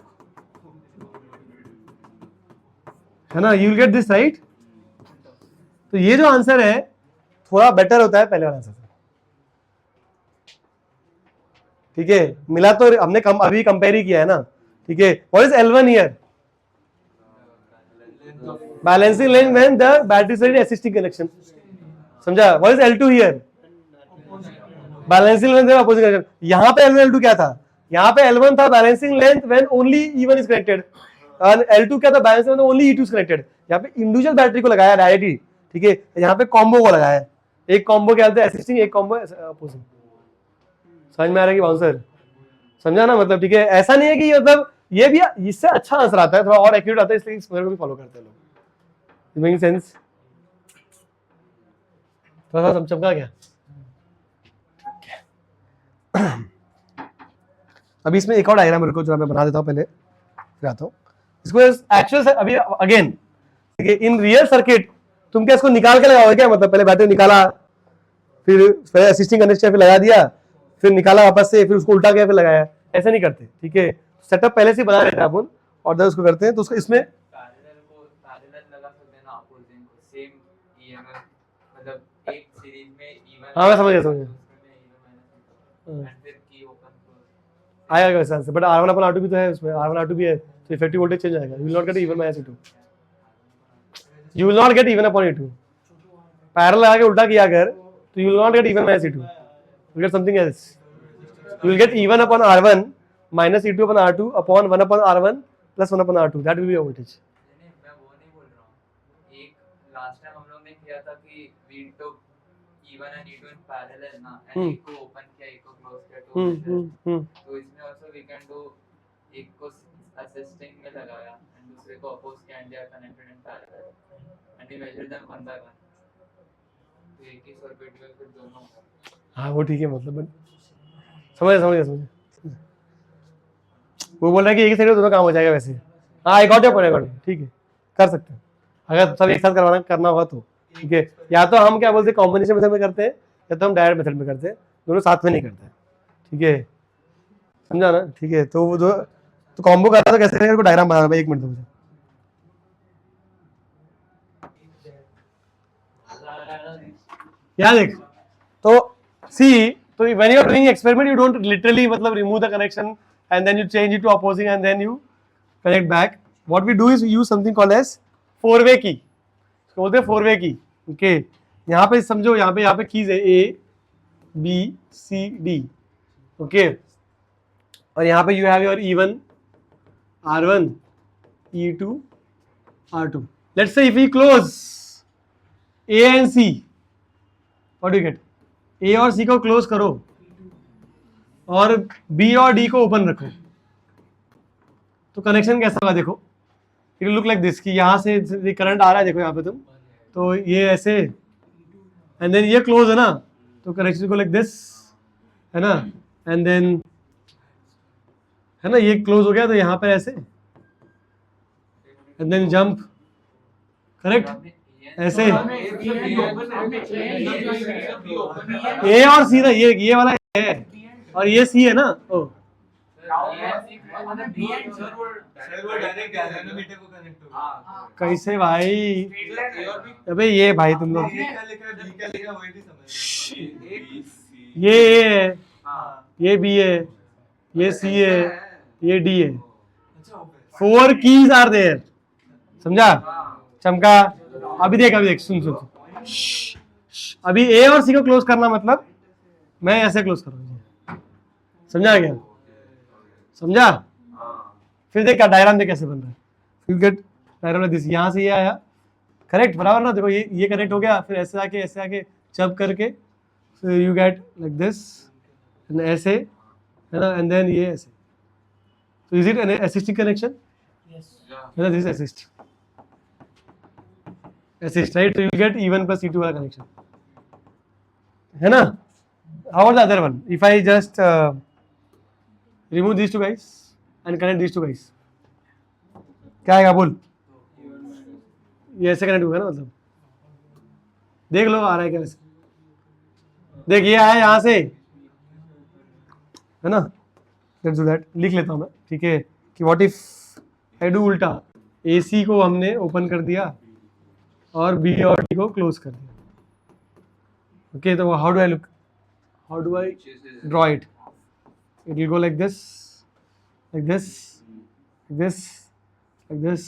है ना, you will get this right. तो ये जो आंसर है थोड़ा बेटर होता है पहले वाला आंसर से. ठीक है, मिला तो हमने अभी कंपेयर ही किया है ना. ठीक है, what is L1 here, balancing length when the battery is in assisting connection. समझा. What is L2 here, balancing length opposing connection. यहाँ पे L1 L2 क्या था, यहाँ पे L1 था balancing length when only E1 is connected और L2 क्या था, balancing length only E2 is connected. यहाँ पे इंडिविजुअल बैटरी को लगाया डायरेक्टली. ठीक है, यहाँ पे कॉम्बो को लगाया, एक कॉम्बो क्या होता है असिस्टिंग, एक कॉम्बो अपोजिंग. समझ में आ रहा है कि बाउंसर, समझा ना, मतलब ठीक है, ऐसा नहीं है कि मतलब ये भी इससे अच्छा आंसर आता है, थोड़ा और एक्यूरेट आता है, इसलिए इस मेथड को भी फॉलो करते हैं लोग. मेकिंग सेंस, थोड़ा सा चमका क्या. अभी इसमें एक और डायग्राम मेरे को जो मैं बना देता हूँ, पहले फिर आता हूँ इसको एक्चुअल से. अभी अगेन इन रियल सर्किट तुम क्या इसको निकाल के लगाओगे क्या, मतलब पहले बैटरी निकाला, फिर असिस्टिंग कनेक्शन फिर लगा दिया, फिर निकाला वापस से, फिर उसको उल्टा किया फिर लगाया, ऐसा नहीं करते. ठीक है, सेटअप पहले से बना लेते हैं अपन और जब उसको करते हैं तो उसको इसमें हाँ मैं समझ गया आएगा वैसे answer. But R1 upon R2 भी तो है उसमें, R1 R2 भी है तो इफेक्टिव वोल्टेज चेंज आएगा. You will not gate E1 minus E2, you will not gate E1 upon E2. Parallel लगा के उल्टा किया अगर तो you will not gate E1 minus E2, you get something else. You will get E1 upon R1 minus E2 upon R2 upon 1 upon R1 plus 1 upon R2. That will be your voltage. मैं वो नहीं बोल रहा हूँ. एक last time हम लोग ने किया था कि we took E1 and E2 in parallel ना, and एक को open किया, एक को close किया, तो इसमें also we can do, एक को assisting में लगाया and दूसरे को oppose किया and they are connected in parallel and we measure them one by one. तो एक ही सर्किट में फिर दोनों. हाँ वो ठीक है, मतलब समझ वो बोल रहा है कि एक ही साइड में दोनों काम हो जाएगा वैसे. हाँ आई गॉट योर पॉइंट, ठीक है, कर सकते हैं अगर सब एक साथ करना होगा तो. ठीक है, या तो हम क्या बोलते हैं कॉम्बिनेशन मेथड में करते हैं, या तो हम डायरेक्ट मेथड में करते हैं, दोनों साथ में नहीं करते हैं. ठीक है, समझा ना. ठीक है, तो वो तो कॉम्बो करना तो कैसे करेंगे, उसको डायग्राम बनाना. एक मिनट मुझे यहाँ देख. तो see, so when you are doing experiment, you don't literally मतलब remove the connection and then you change it to opposing and then you connect back. What we do is we use something called as four-way key. इसको बोलते हैं four-way key. Okay, यहाँ पे समझो, यहाँ पे keys है A, B, C, D. Okay, और यहाँ पे you have your E1, R1, E2, R2. Let's say if we close A and C, what do you get? A और C को क्लोज करो और B और D को ओपन रखो, तो कनेक्शन कैसा होगा देखो. It will look like this कि यहाँ से करंट आ रहा है, देखो यहाँ पे तुम, तो ये ऐसे एंड देन ये क्लोज है ना, तो कनेक्शन को लाइक दिस, है ना, एंड देन है ना ये क्लोज हो गया, तो यहाँ पे ऐसे एंड देन जंप, करेक्ट, ऐसे ए और सी ना, ये वाला है और ये सी है ना। ओ कैसे भाई, अबे ये भाई तुम लोग, ये ए है, ये बी है, ये सी है, ये डी है, 4 कीज आर देयर, समझा चमका। अभी देख सुन सुन अभी ए और सी को क्लोज करना मतलब मैं ऐसे क्लोज कर रहा हूँ, समझा क्या, समझा। फिर देख डायग्राम देख कैसे बन रहा है, फिर गेट डायग्राम दिस, यहाँ से ये आया, करेक्ट बराबर ना, देखो ये कनेक्ट हो गया, फिर ऐसे आके चप करके फिर यू गेट लाइक दिस, ऐसे है ना, एंड देन ये ऐसे। तो is it an assisting connection? है ना, दिस असिस्ट राइट, तो you get E1 plus E2 वाला कनेक्शन, है ना। How about the other one, if I just remove these two guys and connect these two guys, क्या आएगा बोल, ये ऐसे कनेक्ट होगा ना, मतलब देख लो आ रहा है क्या वैसे, देख ये आया यहाँ से, है ना। लेट्स डू दैट, लिख लेता हूँ मैं, ठीक है, कि व्हाट इफ आई डू उल्टा, AC को हमने ओपन कर दिया और B और D को क्लोज कर दिया, ओके। तो how do I draw it, it will go like this, like this, like this,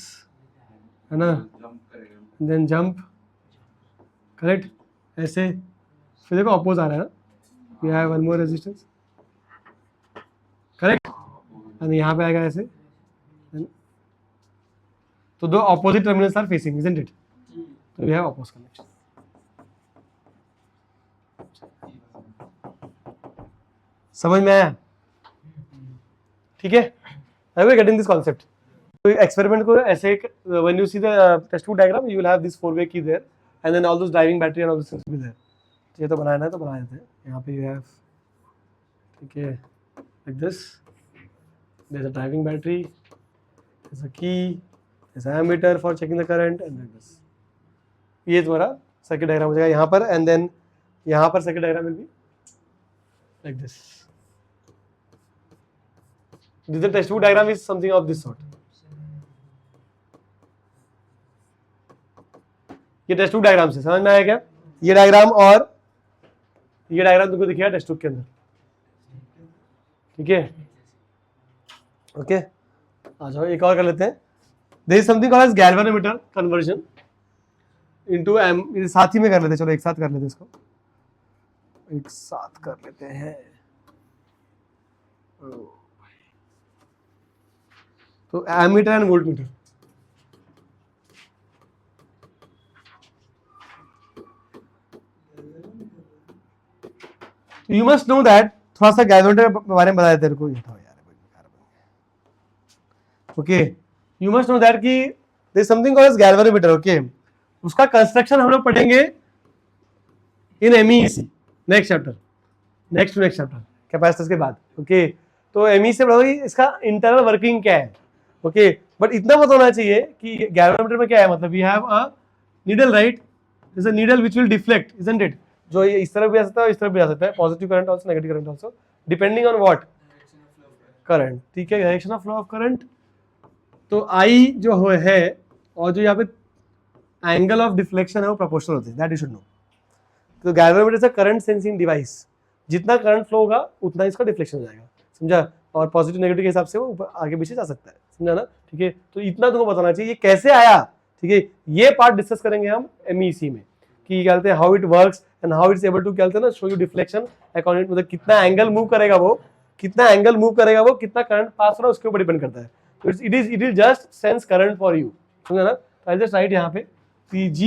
है ना, देन जंप, करेक्ट, ऐसे। फिर देखो अपोज आ रहा है ना, we have one more resistance, correct, and यहाँ पे आएगा ऐसे, तो दो opposite terminals are facing, isn't it, तो वी हैव अपोज कनेक्शन। समझ में आया, ठीक है, I will getting this concept. तो एक्सपेरिमेंट को ऐसे, when you see the test tube diagram you will have this 4-way key there and then all those driving battery and all this things be there. ये तो बनाना है तो बना देते हैं, यहाँ पे यू हैव, ठीक है, like this, there is a driving battery, there is a key, there is a ammeter for checking the current, and like this. ये तुम्हारा सर्किट डायग्राम हो जाएगा यहाँ पर, एंड देन यहाँ पर circuit diagram will be like this. This test tube diagram is something of this sort. ये test tube diagram से समझ में आया क्या, ये डायग्राम और ये डायग्राम तुमको दिखेगा टेस्ट ट्यूब के अंदर, ठीक है, ओके। आ जाओ एक और कर लेते हैं। There is something called as galvanometer conversion into M, साथ ही में कर लेते हैं, चलो एक साथ कर लेते हैं इसको, एक साथ कर लेते हैं। तो ammeter and voltmeter, you must know that, थोड़ा सा गैल्वेनोमीटर के बारे में बताया तेरे को, okay. You must know that कि there is something called as galvanometer, okay. उसका कंस्ट्रक्शन हम लोग पढ़ेंगे in MEC next chapter, next chapter capacitors के बाद, ओके। तो MEC से पढ़ोगे इसका इंटरनल वर्किंग क्या है, ओके। बट इतना पता होना चाहिए कि गैल्वेनोमीटर में क्या है, मतलब we have a needle, right, this a needle which will deflect, isn't it, जो ये इस तरफ भी आ सकता है, इस तरफ भी आ सकता है, positive current also, negative current also, depending on what current, ठीक है, direction of flow of current. तो I जो है और जो यहाँ पे एंगल ऑफ डिफ्लेक्शन है वो प्रोपोर्शनल होते हैं, दैट यू शुड नो। तो galvanometer is a current sensing device, जितना करंट फ्लो होगा उतना इसका डिफ्लेक्शन हो जाएगा, समझा, और पॉजिटिव नेगेटिव के हिसाब से वो ऊपर आगे पीछे जा सकता है, समझा ना, ठीक है। तो इतना तुमको बताना चाहिए ये कैसे आया, ठीक है। ये पार्ट डिस्कस करेंगे हम MEC में, कि क्या कहते हैं how it works and how it's able to क्या कहते हैं ना शो यू डिफ्लेक्शन अकॉर्डिंग, मतलब कितना एंगल मूव करेगा वो, कितना करंट पास हो रहा है उसके ऊपर डिपेंड करता है। तो it is just sense current for you, समझा ना। तो आई जस्ट राइट यहाँ पे PG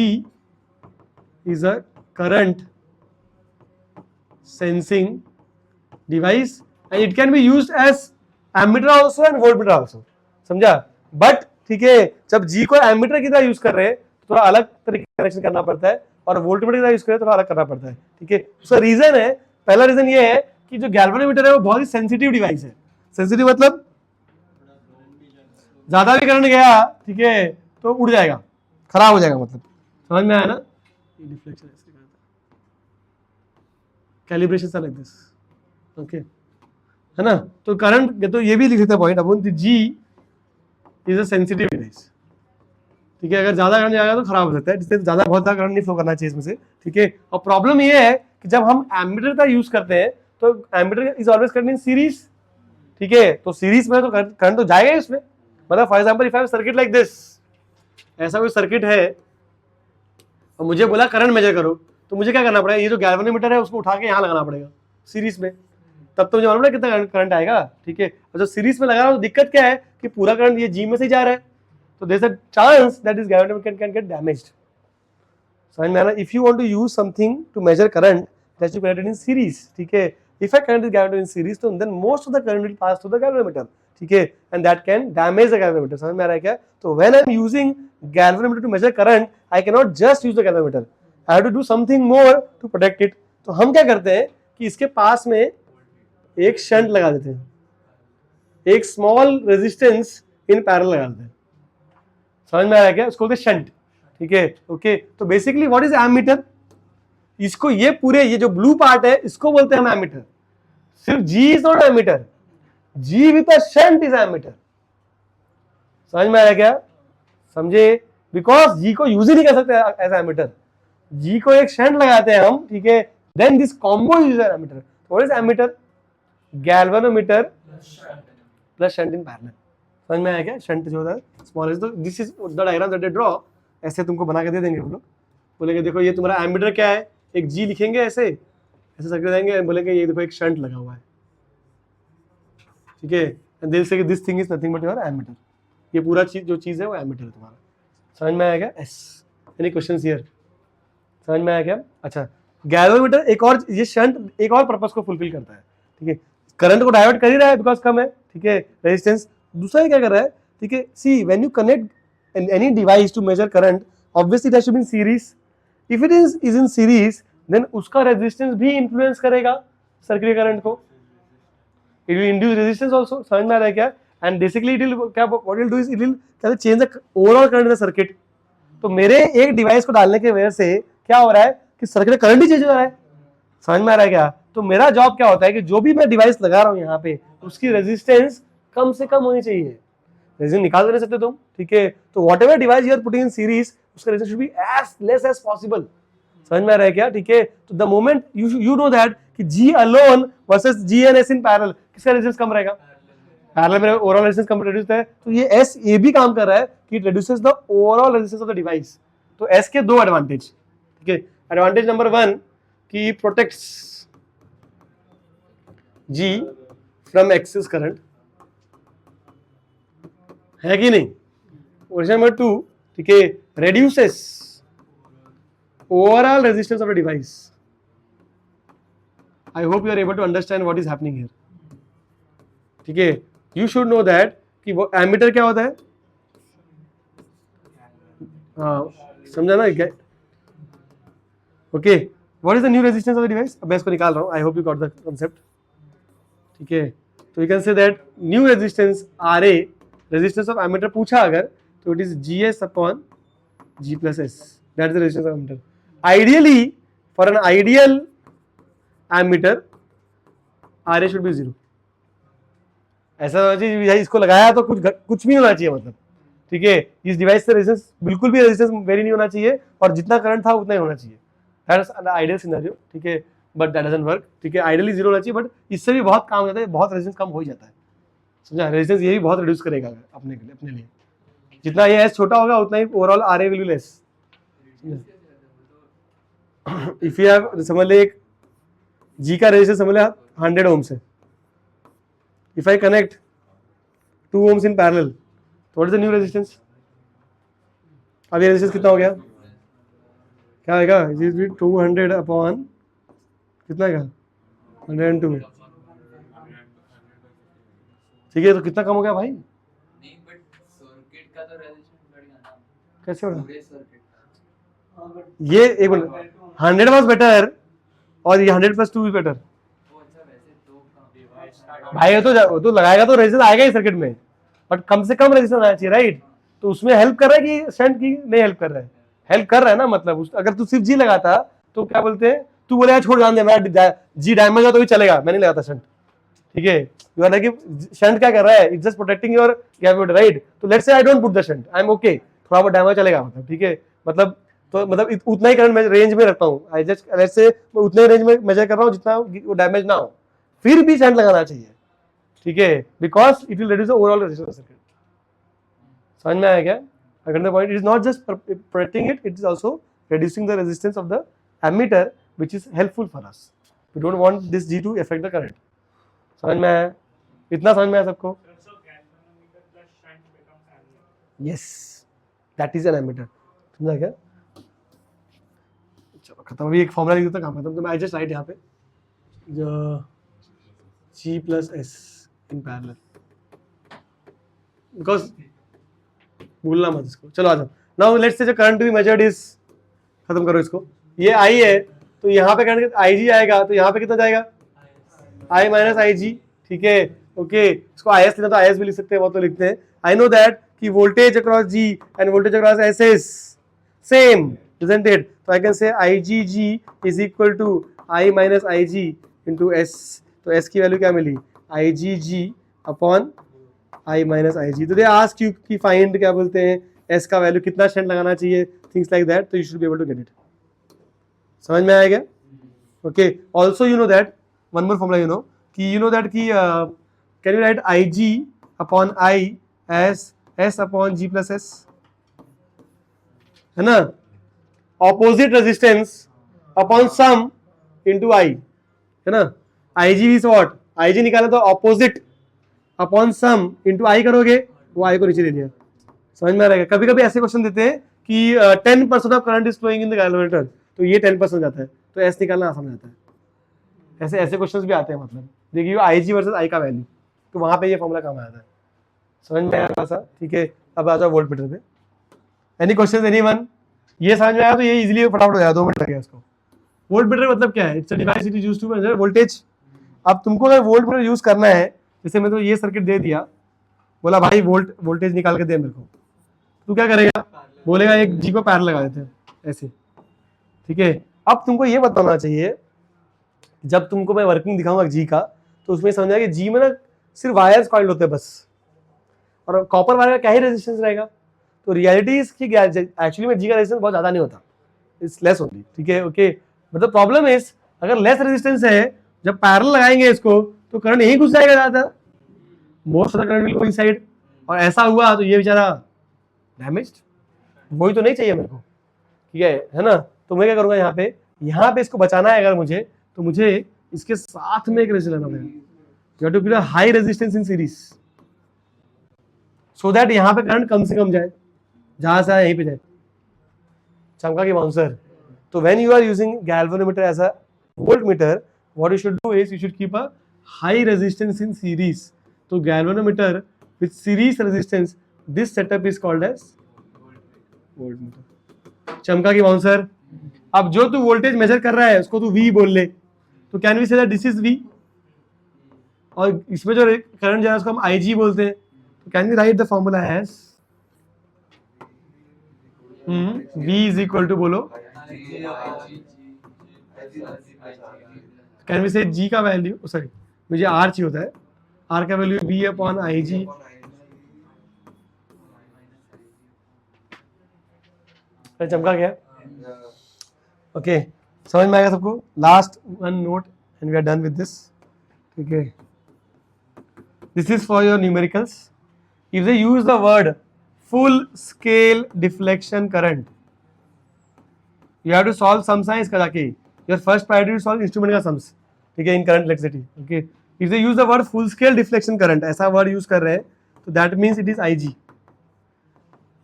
is a current sensing device and it can be used as ammeter also and voltmeter also, समझा। बट ठीक है, जब G को एमीटर की तरह यूज कर रहे हैं तो थोड़ा अलग तरीके का कनेक्शन करना पड़ता है, और वोल्टमीटर की तरह यूज करें तो थोड़ा अलग करना पड़ता है, ठीक है। उसका रीजन है, पहला रीजन ये है कि जो गैल्वेनोमीटर है वो बहुत ही सेंसिटिव डिवाइस है। सेंसिटिव मतलब ज्यादा भी करंट गया, ठीक है, तो उड़ जाएगा, खराब हो जाएगा, मतलब समझ में आया ना। डिफ्लेक्शन ऐसे करता है, कैलिब्रेशन लाइक दिस, ओके, है ना। तो करंट, तो ये भी लिख देते हैं पॉइंट अपन, G is a sensitive device, ठीक है। अगर ज्यादा करंट जाएगा तो खराब हो सकता है, जिससे ज्यादा बहुत ज्यादा करंट नहीं फ्लो करना चाहिए इसमें से, ठीक है। और प्रॉब्लम ये है कि जब हम एमीटर का यूज करते हैं तो ammeter is always current in series, ठीक है। तो सीरीज में तो करंट तो जाएगा ही उसमें। मतलब for example if I have circuit like this, ऐसा कोई सर्किट है और मुझे बोला करंट मेजर करो, तो मुझे क्या करना पड़ेगा, ये जो गैल्वेनोमीटर है उसको उठा के यहाँ लगाना पड़ेगा सीरीज में, तब तो मुझे मालूम है कितना करंट आएगा, ठीक है। और जब सीरीज में लगा रहा हूँ तो दिक्कत क्या है कि पूरा करंट ये जी में से ही जा रहा है, तो there is a chance that is galvanometer can get damaged. समझ में आना। If you want to use something to measure current that is connected in series, ठीक है, if a current is connected in series तो then most of the current will pass through the galvanometer, ठीक है, and that can damage the galvanometer. समझ में आ रहा है क्या। तो when I am using galvanometer to measure current, I can not just use the galvanometer, I have to do something more to protect it. तो हम क्या करते हैं कि इसके पास में एक शंट लगा देते हैं, एक स्मॉल रेजिस्टेंस इन पैरेलल लगा देते हैं। समझ में आया क्या, उसको बोलते हैं शंट, ठीक है, ओके। तो बेसिकली व्हाट इज एमीटर, इसको ये पूरे ये जो ब्लू पार्ट है इसको बोलते हैं हम एमीटर। सिर्फ G is not ammeter, G with a shunt is ammeter. समझ में आया क्या, समझे, बिकॉज जी को यूज ही नहीं कर सकते एज एमीटर, जी को एक शंट लगाते हैं हम, ठीक है, then this combo is an ammeter. What is ammeter, galvanometer plus shunt in parallel. समझ में आया क्या, शंट जो होता है स्मॉल, तो this is the diagram that they draw, ऐसे तुमको बना के दे देंगे हम लोग, बोलेंगे देखो ये तुम्हारा एमीटर क्या है, एक जी लिखेंगे ऐसे ऐसे सर्किट देंगे, बोलेंगे ये देखो एक शंट लगा हुआ है, ठीक है, and they say this thing is nothing but your ammeter, ये पूरा चीज जो चीज है वो एमीटर है तुम्हारा। समझ में आया क्या, एस एनी क्वेश्चंस हियर, समझ में आया क्या। अच्छा, गैल्वेनोमीटर एक और, ये शंट एक और पर्पस को फुलफिल करता है, ठीक है, करंट को डाइवर्ट कर ही रहा है बिकॉज कम है, ठीक है, रेजिस्टेंस। दूसरा ये क्या कर रहा है, ठीक है, see when you connect any device to measure current, obviously it has to be in series. If it is in series then उसका रेजिस्टेंस भी इन्फ्लुएंस करेगा सर्किट करंट को, it will induce resistance also. समझ में आ रहा है क्या, एंड बेसिकली इट विल क्या, what will do is it will क्या change the overall current in the circuit. तो मेरे एक डिवाइस को डालने की वजह से क्या हो रहा है कि सर्किट करंट ही चेंज हो रहा है। समझ में आ रहा है क्या, तो मेरा जॉब क्या होता है कि जो भी मैं डिवाइस लगा रहा हूँ यहाँ पे उसकी रेजिस्टेंस कम से कम होनी चाहिए, रेजिस्टेंस निकाल नहीं सकते तुम, ठीक है। तो whatever device you are putting in series उसका resistance should be as less as possible. समझ में आ रहा है क्या, ठीक है। तो the moment you know that कि G alone versus G and S in parallel, किसका रेजिस्टेंस कम रहेगा, पैरेलल में ओवरऑल रेजिस्टेंस कम रिड्यूस है, तो ये एस ये भी काम कर रहा है कि it reduces the overall resistance of the device. तो एस के दो एडवांटेज, ठीक है। एडवांटेज नंबर 1 कि protects G from excess current, है कि नहीं। क्वेश्चन नंबर 2, ठीक है, reduces overall resistance of the device. I hope you are able to understand what is happening here. ठीक है, you should know that कि वो एमीटर क्या होता है, हाँ समझा ना क्या, okay. What is the new resistance of the device? अब मैं इसको निकाल रहा हूँ, I hope you got the concept, ठीक है। तो you can say that new resistance RA, resistance of ammeter पूछा अगर तो it is GS upon G plus S, that is the resistance of ammeter. Ideally for an ideal ammeter RA should be 0, ऐसा होना चाहिए भाई इसको लगाया तो कुछ भी नहीं होना चाहिए, मतलब ठीक है, इस डिवाइस से रेजिस्टेंस बिल्कुल भी रेजिस्टेंस वेरी नहीं होना चाहिए और जितना करंट था उतना ही होना चाहिए, दैट्स द आइडियल सिनेरियो, ठीक है, बट दैट डजंट वर्क, ठीक है। आइडियली 0 होना चाहिए, बट इससे भी बहुत काम हो जाता है, बहुत रेजिस्टेंस कम हो ही जाता है, समझा। रेजिस्टेंस ये भी बहुत रिड्यूस करेगा अपने के लिए, अपने लिए जितना ये एस छोटा होगा उतना ही overall RA will be less. If you have समझ ले एक जी का रेजिस्टेंस समझ ले 100 ओम्स है, if I connect 2 ohms in parallel, what is the new resistance, अब ये रेजिस्टेंस कितना हो गया, क्या आएगा, 200 अपॉन कितना आएगा 102, ठीक है। तो कितना कम हो गया भाई, नहीं बट सर्किट का तो रेजिस्टेंस बढ़ेगा ना, कैसे होगा पूरे सर्किट का, ये, एक मिनट, 100 वाज बेटर और ये 100 + 2 इज बेटर वो अच्छा वैसे तो भाई। वो तो लगाएगा तो रेजिस्टेंस आएगा ही सर्किट में, बट कम से कम रेजिस्टेंस आना चाहिए, राइट। तो उसमें हेल्प कर रहा है कि शंट की नहीं हेल्प कर रहा है? हेल्प कर रहा है ना, मतलब अगर तू सिर्फ जी लगाता तो क्या बोलते हैं, तू बोलेगा छोड़ जान दे, मैं जी डैमेज हो तो भी चलेगा, मैं नहीं लगाता शंट, ठीक है। यू आर लाइक शंट क्या कर रहा है, it's just protecting your cavity, right? तो let's say I don't put the shunt, I am okay, थोड़ा बहुत डैमेज चलेगा, मतलब ठीक है, मतलब तो मतलब उतना ही करंट मैं रेंज में रखता हूँ, आई जस्ट लेट्स से मैं उतने रेंज में मेजर कर रहा हूँ जितना वो डैमेज ना हो, फिर भी शंट लगाना चाहिए, ठीक है, because it will reduce the overall resistance circuit. समझ में आया क्या? Again, the point, it is not just protecting it, it is also reducing the resistance of the ammeter, which is helpful for us. We don't want this G to affect the current. समझ में आया? इतना समझ में आया सबको? Yes, that is an ammeter. समझा क्या? चलो खत्म, अभी एक फॉर्मूला लिख देता, काम खत्म। तो मैं I just write यहाँ पे G plus S in parallel, because भूलना मत इसको। चलो आ जाओ। नाउ लेट्स से जो current to be measured is, खत्म करो इसको, ये आई है तो यहाँ पे करंट आई जी आएगा, तो यहाँ पे कितना जाएगा, आई माइनस आई जी, ठीक है, ओके। इसको आई एस लिखना तो आई एस भी लिख सकते हैं, वो तो लिखते हैं। आई नो दैट कि voltage across G and voltage across S is same, isn't it? तो I can say I G G is equal to I minus I G into S. तो एस की वैल्यू क्या मिली, आई G ji upon I minus I जी। तो दे ask you कि find क्या बोलते हैं, एस का वैल्यू कितना शंट लगाना चाहिए, थिंग्स लाइक दैट, तो you should be able to get it. समझ में आएगा? Okay. Also you know that one more formula, you know कि यू नो दैट कि can you write I G upon I S S upon G plus S, है ना, opposite resistance upon sum into I, है ना। आई जी is what, आई जी निकाला तो opposite upon sum into आई करोगे, वो आई को नीचे ले लिया। समझ में आ रहेगा? कभी कभी ऐसे क्वेश्चन देते हैं कि 10% of current is flowing in the galvanometer, तो ये 10% जाता है, तो एस निकालना आसान जाता है। ऐसे ऐसे क्वेश्चंस भी आते हैं, मतलब देखिए आई जी वर्सेस आई का वैल्यू, तो वहां पे ये फॉर्मूला काम आता है। समझ में आया सा? ठीक है। अब आ जाओ वोल्ट मीटर पे। Any question anyone? ये समझ में आया तो ये इजीली फटाफट हो जाएगा, 2 मिनट लगेगा इसको। वोल्ट मीटर मतलब क्या है? It's a device it is used to measure voltage. अब तुमको अगर वोल्ट मीटर यूज करना है, जैसे मैं तो ये सर्किट दे दिया, बोला भाई वोल्टेज निकाल के दे मेरे को, तू क्या करेगा, बोलेगा एक जी को पैर लगा देते हैं ऐसे, ठीक है। अब तुमको ये बताना चाहिए, जब तुमको मैं वर्किंग दिखाऊंगा जी का, तो उसमें समझा कि जी में ना सिर्फ वायर्स कॉइल्ड होते हैं बस, और कॉपर वायर का क्या ही रेजिस्टेंस रहेगा। तो रियलिटी इसकी एक्चुअली में जी का रेजिस्टेंस बहुत ज्यादा नहीं होता, इट्स लेस ओनली, ठीक है, ओके। मतलब प्रॉब्लम इज अगर लेस रेजिस्टेंस है, जब पैरेलल लगाएंगे इसको तो करंट यही घुस जाएगा ज्यादा, most of the current will go inside, और ऐसा हुआ तो ये बेचारा डैमेज्ड, वही तो नहीं चाहिए मेरे को, ठीक है ना। तो मैं क्या करूंगा, यहाँ पे इसको बचाना है अगर मुझे, तो मुझे इसके साथ में एक रेजिस्टेंस लेना पड़ेगा, you have to keep a high resistance in series, so that यहाँ पे करंट कम से कम जाए, जहां से आए यहीं पे जाए, चमका की बाउंसर। तो when you are using galvanometer as a voltmeter, what you should do is you should keep a high resistance in series. So galvanometer with series resistance, this setup is called as voltmeter. चमका की bouncer. अब जो तू voltage measure कर रहा है उसको तू V बोल ले, तो can we say that this is V, और इसमें जो करंट जा रहा है उसको हम IG बोलते हैं, तो can we write the formula as V is equal to, बोलो, कैन वी से जी का वैल्यू, सॉरी मुझे आर चाहिए होता है, आर का value B upon I G, चमका गया, ओके। समझ में आएगा सबको? Last one note and we are done with this, ठीक है। This is for your numericals. If they use the word full scale deflection current, you have to solve some science का जाके, your first priority to solve instrument का sums, ठीक है, in current electricity, okay. If they use the word full scale deflection current, ऐसा word use कर रहे हैं, तो that means it is IG,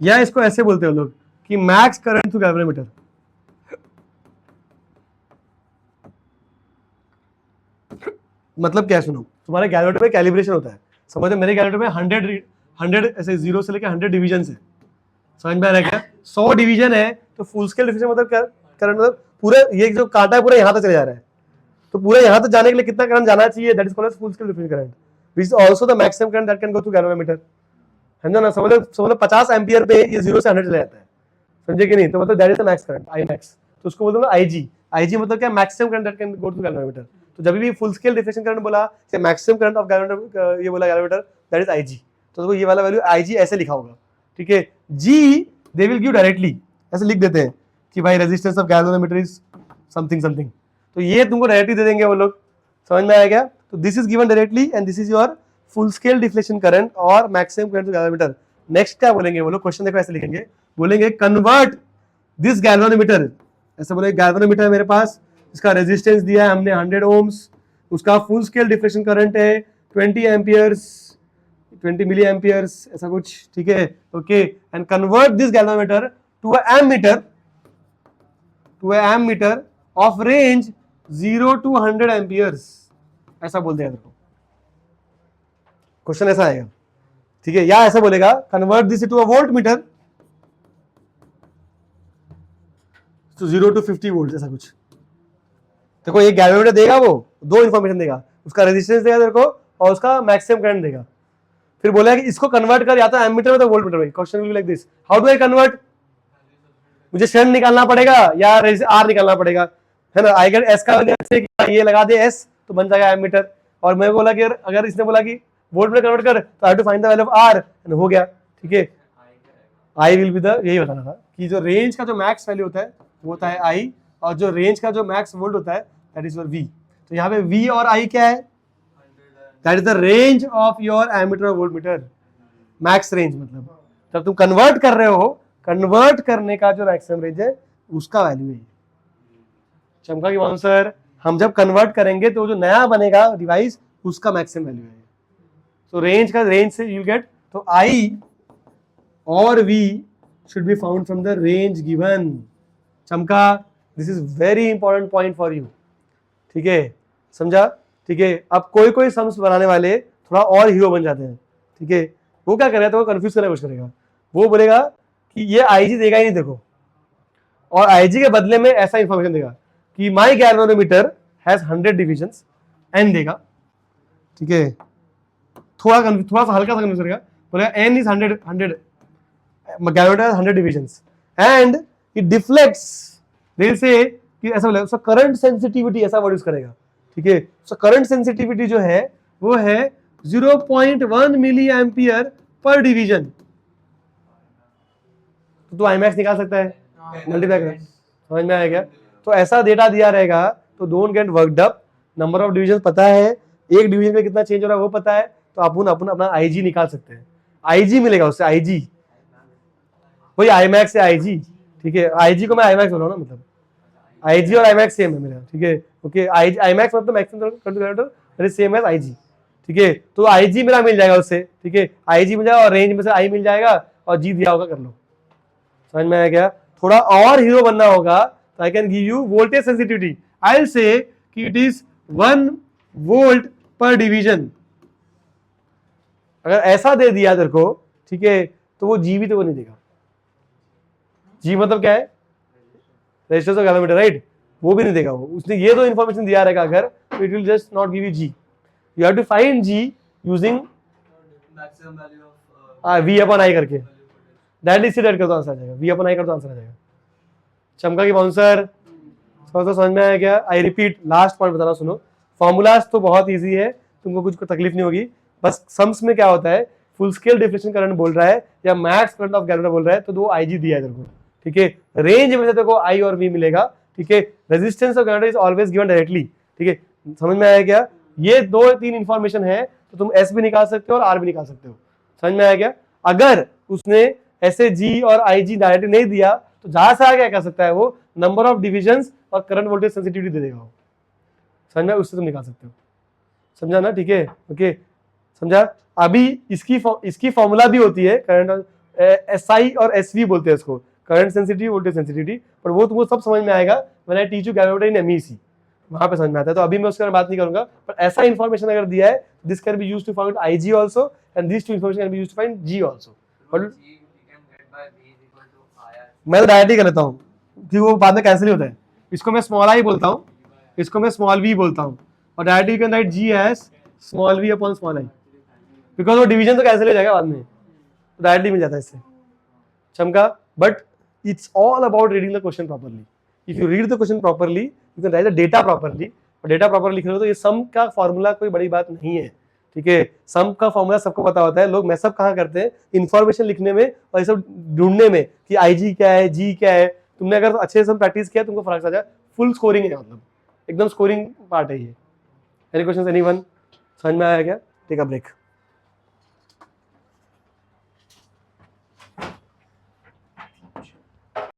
या इसको ऐसे बोलते हैं लोग कि मैक्स करंट थ्रू गैल्वेनोमीटर। मतलब क्या, सुनो, तुम्हारे गैल्वेनोमीटर में कैलिब्रेशन होता है, समझो मेरे गैल्वेनोमीटर में 100 ऐसे 0 से लेकर 100 डिवीजन है, समझ में आ रहा है क्या? 100 डिवीजन है, तो फुल स्केल डिफ्लेक्शन मतलब क्या, करंट मतलब पूरे ये जो कांटा है पूरा यहाँ तक चले जा रहा है, तो पूरे यहाँ तक जाने के लिए कितना करंट जाना चाहिए, that is called as full scale deflection current, which is also the maximum current that can go through galvanometer. समझो ना, समझो 50 एम्पियर पे ये 0 से 100 चला जाता है, समझे कि नहीं? तो मतलब that is the max current, I max. तो उसको बोलते हैं ना आईजी। आईजी मतलब क्या? Maximum current that can go to galvanometer. तो जब भी फुल स्केल डिफ्लेक्शन करंट बोला, मैक्सिमम करंट ऑफ गैल्वेनोमीटर, ये बोला गैल्वेनोमीटर, दैट इज आईजी। तो देखो ये वाला वैल्यू आईजी ऐसे लिखा होगा, ठीक है? जी दे विल गिव डायरेक्टली, ऐसे लिख देते हैं कि भाई resistance of galvanometer is something something, तो ये तुमको डायरेक्टली दे देंगे वो लोग। समझ में आया क्या? तो this is given directly and this is your full scale deflection current और maximum current to galvanometer. Next क्या बोलेंगे वो लोग? क्वेश्चन देखो ऐसे लिखेंगे, बोलेंगे कन्वर्ट दिस गैल्वेनोमीटर, ऐसे बोले गैल्वेनोमीटर है मेरे पास, इसका रेजिस्टेंस दिया है हमने 100 ओम्स, उसका फुल स्केल डिफ्लेक्शन करंट है 20 एम्पियर्स, 20 मिली एम्पियर्स, ऐसा कुछ, ठीक है? Okay, and convert this galvanometer to a ammeter of range 0 to 100 amperes, ऐसा बोल देगा देखो। क्वेश्चन ऐसा आएगा, ठीक है? या ऐसा बोलेगा convert this to a volt meter तो 0 to 50 वोल्ट, ऐसा कुछ। देखो एक गैल्वेनोमीटर देगा, वो दो इंफॉर्मेशन देगा, उसका रेजिस्टेंस देगा तेरे को और उसका मैक्सिमम करंट देगा। फिर बोला कि इसको कन्वर्ट कर या तो एमीटर में तो वोल्ट मीटर में। Question will be like this, how do I convert? मुझे शंट निकालना पड़ेगा या आर निकालना पड़ेगा, है ना? आई गेट एस का वैल्यू, ये लगा दे एस तो बन जाएगा एमीटर। और मैं बोला कि अगर इसने बोला कि वोल्ट में कन्वर्ट कर तो I have to find the value of R, हो गया, ठीक है? आई विल बी द, यही बताना था कि जो रेंज का जो मैक्स वैल्यू होता है वो होता है आई, और जो रेंज का जो मैक्स वोल्ट होता है दैट इज योर वी। तो यहाँ पे वी और आई क्या है? That is the range of your ammeter और वोल्ट मीटर, मैक्स रेंज। मतलब जब तुम कन्वर्ट कर रहे हो, कन्वर्ट करने का जो मैक्सिमम रेंज है उसका वैल्यू है। चमका की आंसर, हम जब कन्वर्ट करेंगे तो जो नया बनेगा डिवाइस उसका मैक्सिमम वैल्यू है। तो रेंज का, रेंज से यू गेट, तो आई और we should be found from the range given. चमका, this is very important point for you, ठीक है? समझा? ठीक है? अब कोई कोई सम्स बनाने वाले थोड़ा और हीरो बन जाते हैं, ठीक है? वो क्या करेगा, तो वो कंफ्यूज करने की कोशिश करेगा। वो बोलेगा कि ये आईजी देगा ही नहीं देखो, और आईजी के बदले में ऐसा इंफॉर्मेशन देगा कि माई गैल्वेनोमीटर हैज 100 डिविजन्स, एन देगा, ठीक है? थोड़ा सा हल्का सा कंफ्यूज करेगा, बोलेगा N is 100 galvanometer has 100 divisions and it deflects, they will say कि ऐसा बोलेगा उसका करंट सेंसिटिविटी, ऐसा वर्ड यूज करेगा, ठीक है? उसका करंट सेंसिटिविटी जो है वो है 0.1 मिली एम्पियर पर डिवीजन। तो तू आईमैक्स निकाल सकता है, मल्टीप्लाई कर, समझ में आएगा? तो ऐसा डेटा दिया रहेगा तो don't get worked up, number of division पता है, एक डिवीजन में कितना चेंज हो रहा है वो पता है, तो अपन अपना आईजी निकाल सकते हैं, आईजी मिलेगा उससे, आईजी वही आईमैक्स से आईजी, ठीक है? आईजी को मैं आईमैक्स बोल रहा हूँ ना, मतलब आईजी और आईमैक्स सेम है मेरा, ठीक है? ओके, आईमैक्स मतलब maximum current same as IG, ठीक है? तो आईजी मेरा मिल जाएगा उससे, ठीक है? आईजी मिल जाएगा और रेंज में से आई मिल जाएगा और जी दिया होगा, कर लो। समझ में आया क्या? थोड़ा और हीरो बनना होगा तो I can give you voltage sensitivity, I will say कि इट इज 1 वोल्ट पर डिवीजन। अगर ऐसा दे दिया तेरे को, ठीक है, तो वो जी भी तो वो नहीं देगा। जी मतलब क्या है? Resistance of galvanometer, right? वो भी नहीं देगा वो, उसने ये दो इंफॉर्मेशन दिया रहेगा अगर, तो it will just not give you G. You have to find G using maximum value of V upon I करके, दैट इज सीडेड कर तो आंसर आ जाएगा, वी अपॉन आई कर तो आंसर आ जाएगा। चमका की बाउंसर, तो समझ में आया क्या? आई रिपीट, लास्ट पॉइंट बताना सुनो, फॉर्मूलाज तो बहुत ईजी है, तुमको कुछ तकलीफ नहीं होगी, बस सम्स में क्या होता है, फुल स्केल डिफ्लेक्शन करंट बोल रहा है या मैक्स करंट ऑफ गैल्वेनोमीटर बोल रहा है, तो वो आईजी दिया है तेरे को, ठीक है? रेंज में से तेरे को आई और वी मिलेगा, ठीक है? Resistance of galvanometer is always given directly, ठीक है? समझ में आया क्या? ये 2-3 इंफॉर्मेशन है, तो तुम एस भी निकाल सकते हो और आर भी निकाल सकते हो। समझ में आया क्या? अगर उसने ऐसे जी और आई जी डायरेक्टली नहीं दिया तो जहां से आगे क्या कर सकता है वो, नंबर ऑफ डिविजन्स और करंट वोल्टेज सेंसिटिविटी दे देगा वो। समझ में? उससे तुम निकाल सकते हो, समझा ना? ठीक है, ओके, समझा? अभी इसकी फॉर्मूला भी होती है, करंट एसआई और एसवी बोलते हैं इसको, करंट सेंसिटिविटी, वोल्टेज सेंसिटिविटी, पर वो तुमको सब समझ में आएगा when I teach you galvanometer in MEC, वहां पे समझ में आता है। तो अभी मैं उसके बारे में बात नहीं करूंगा, पर ऐसा इंफॉर्मेशन अगर दिया है, this can be used to find IG also and this two information can be used to find G also. मैं तो डायरेक्ट ही कर लेता हूँ कि वो बाद में कैंसिल ही होता है। इसको मैं स्मॉल आई बोलता हूँ, इसको मैं स्मॉल वी बोलता हूँ, और direct you can write G as small V upon small I, because वो डिवीजन तो कैंसिल हो जाएगा बाद में। डायरेक्टली मिल जाता है इससे चमका. But it's all about reading the question properly. If you read the question properly you can right the data properly. और डेटा प्रॉपर लिख रहे हो तो ये सम का फॉर्मूला कोई बड़ी बात नहीं है. ठीक है, सम का फॉर्मूला सबको पता होता है. लोग मैसअप कहाँ करते हैं, इन्फॉर्मेशन लिखने में और ये सब ढूंढने में कि IG क्या है, G क्या है. तुमने अगर अच्छे से प्रैक्टिस किया तुमको फर्क आ जाए. फुल स्कोरिंग है, मतलब एकदम स्कोरिंग पार्ट है ये. Any question anyone? समझ में आया क्या? Take a break.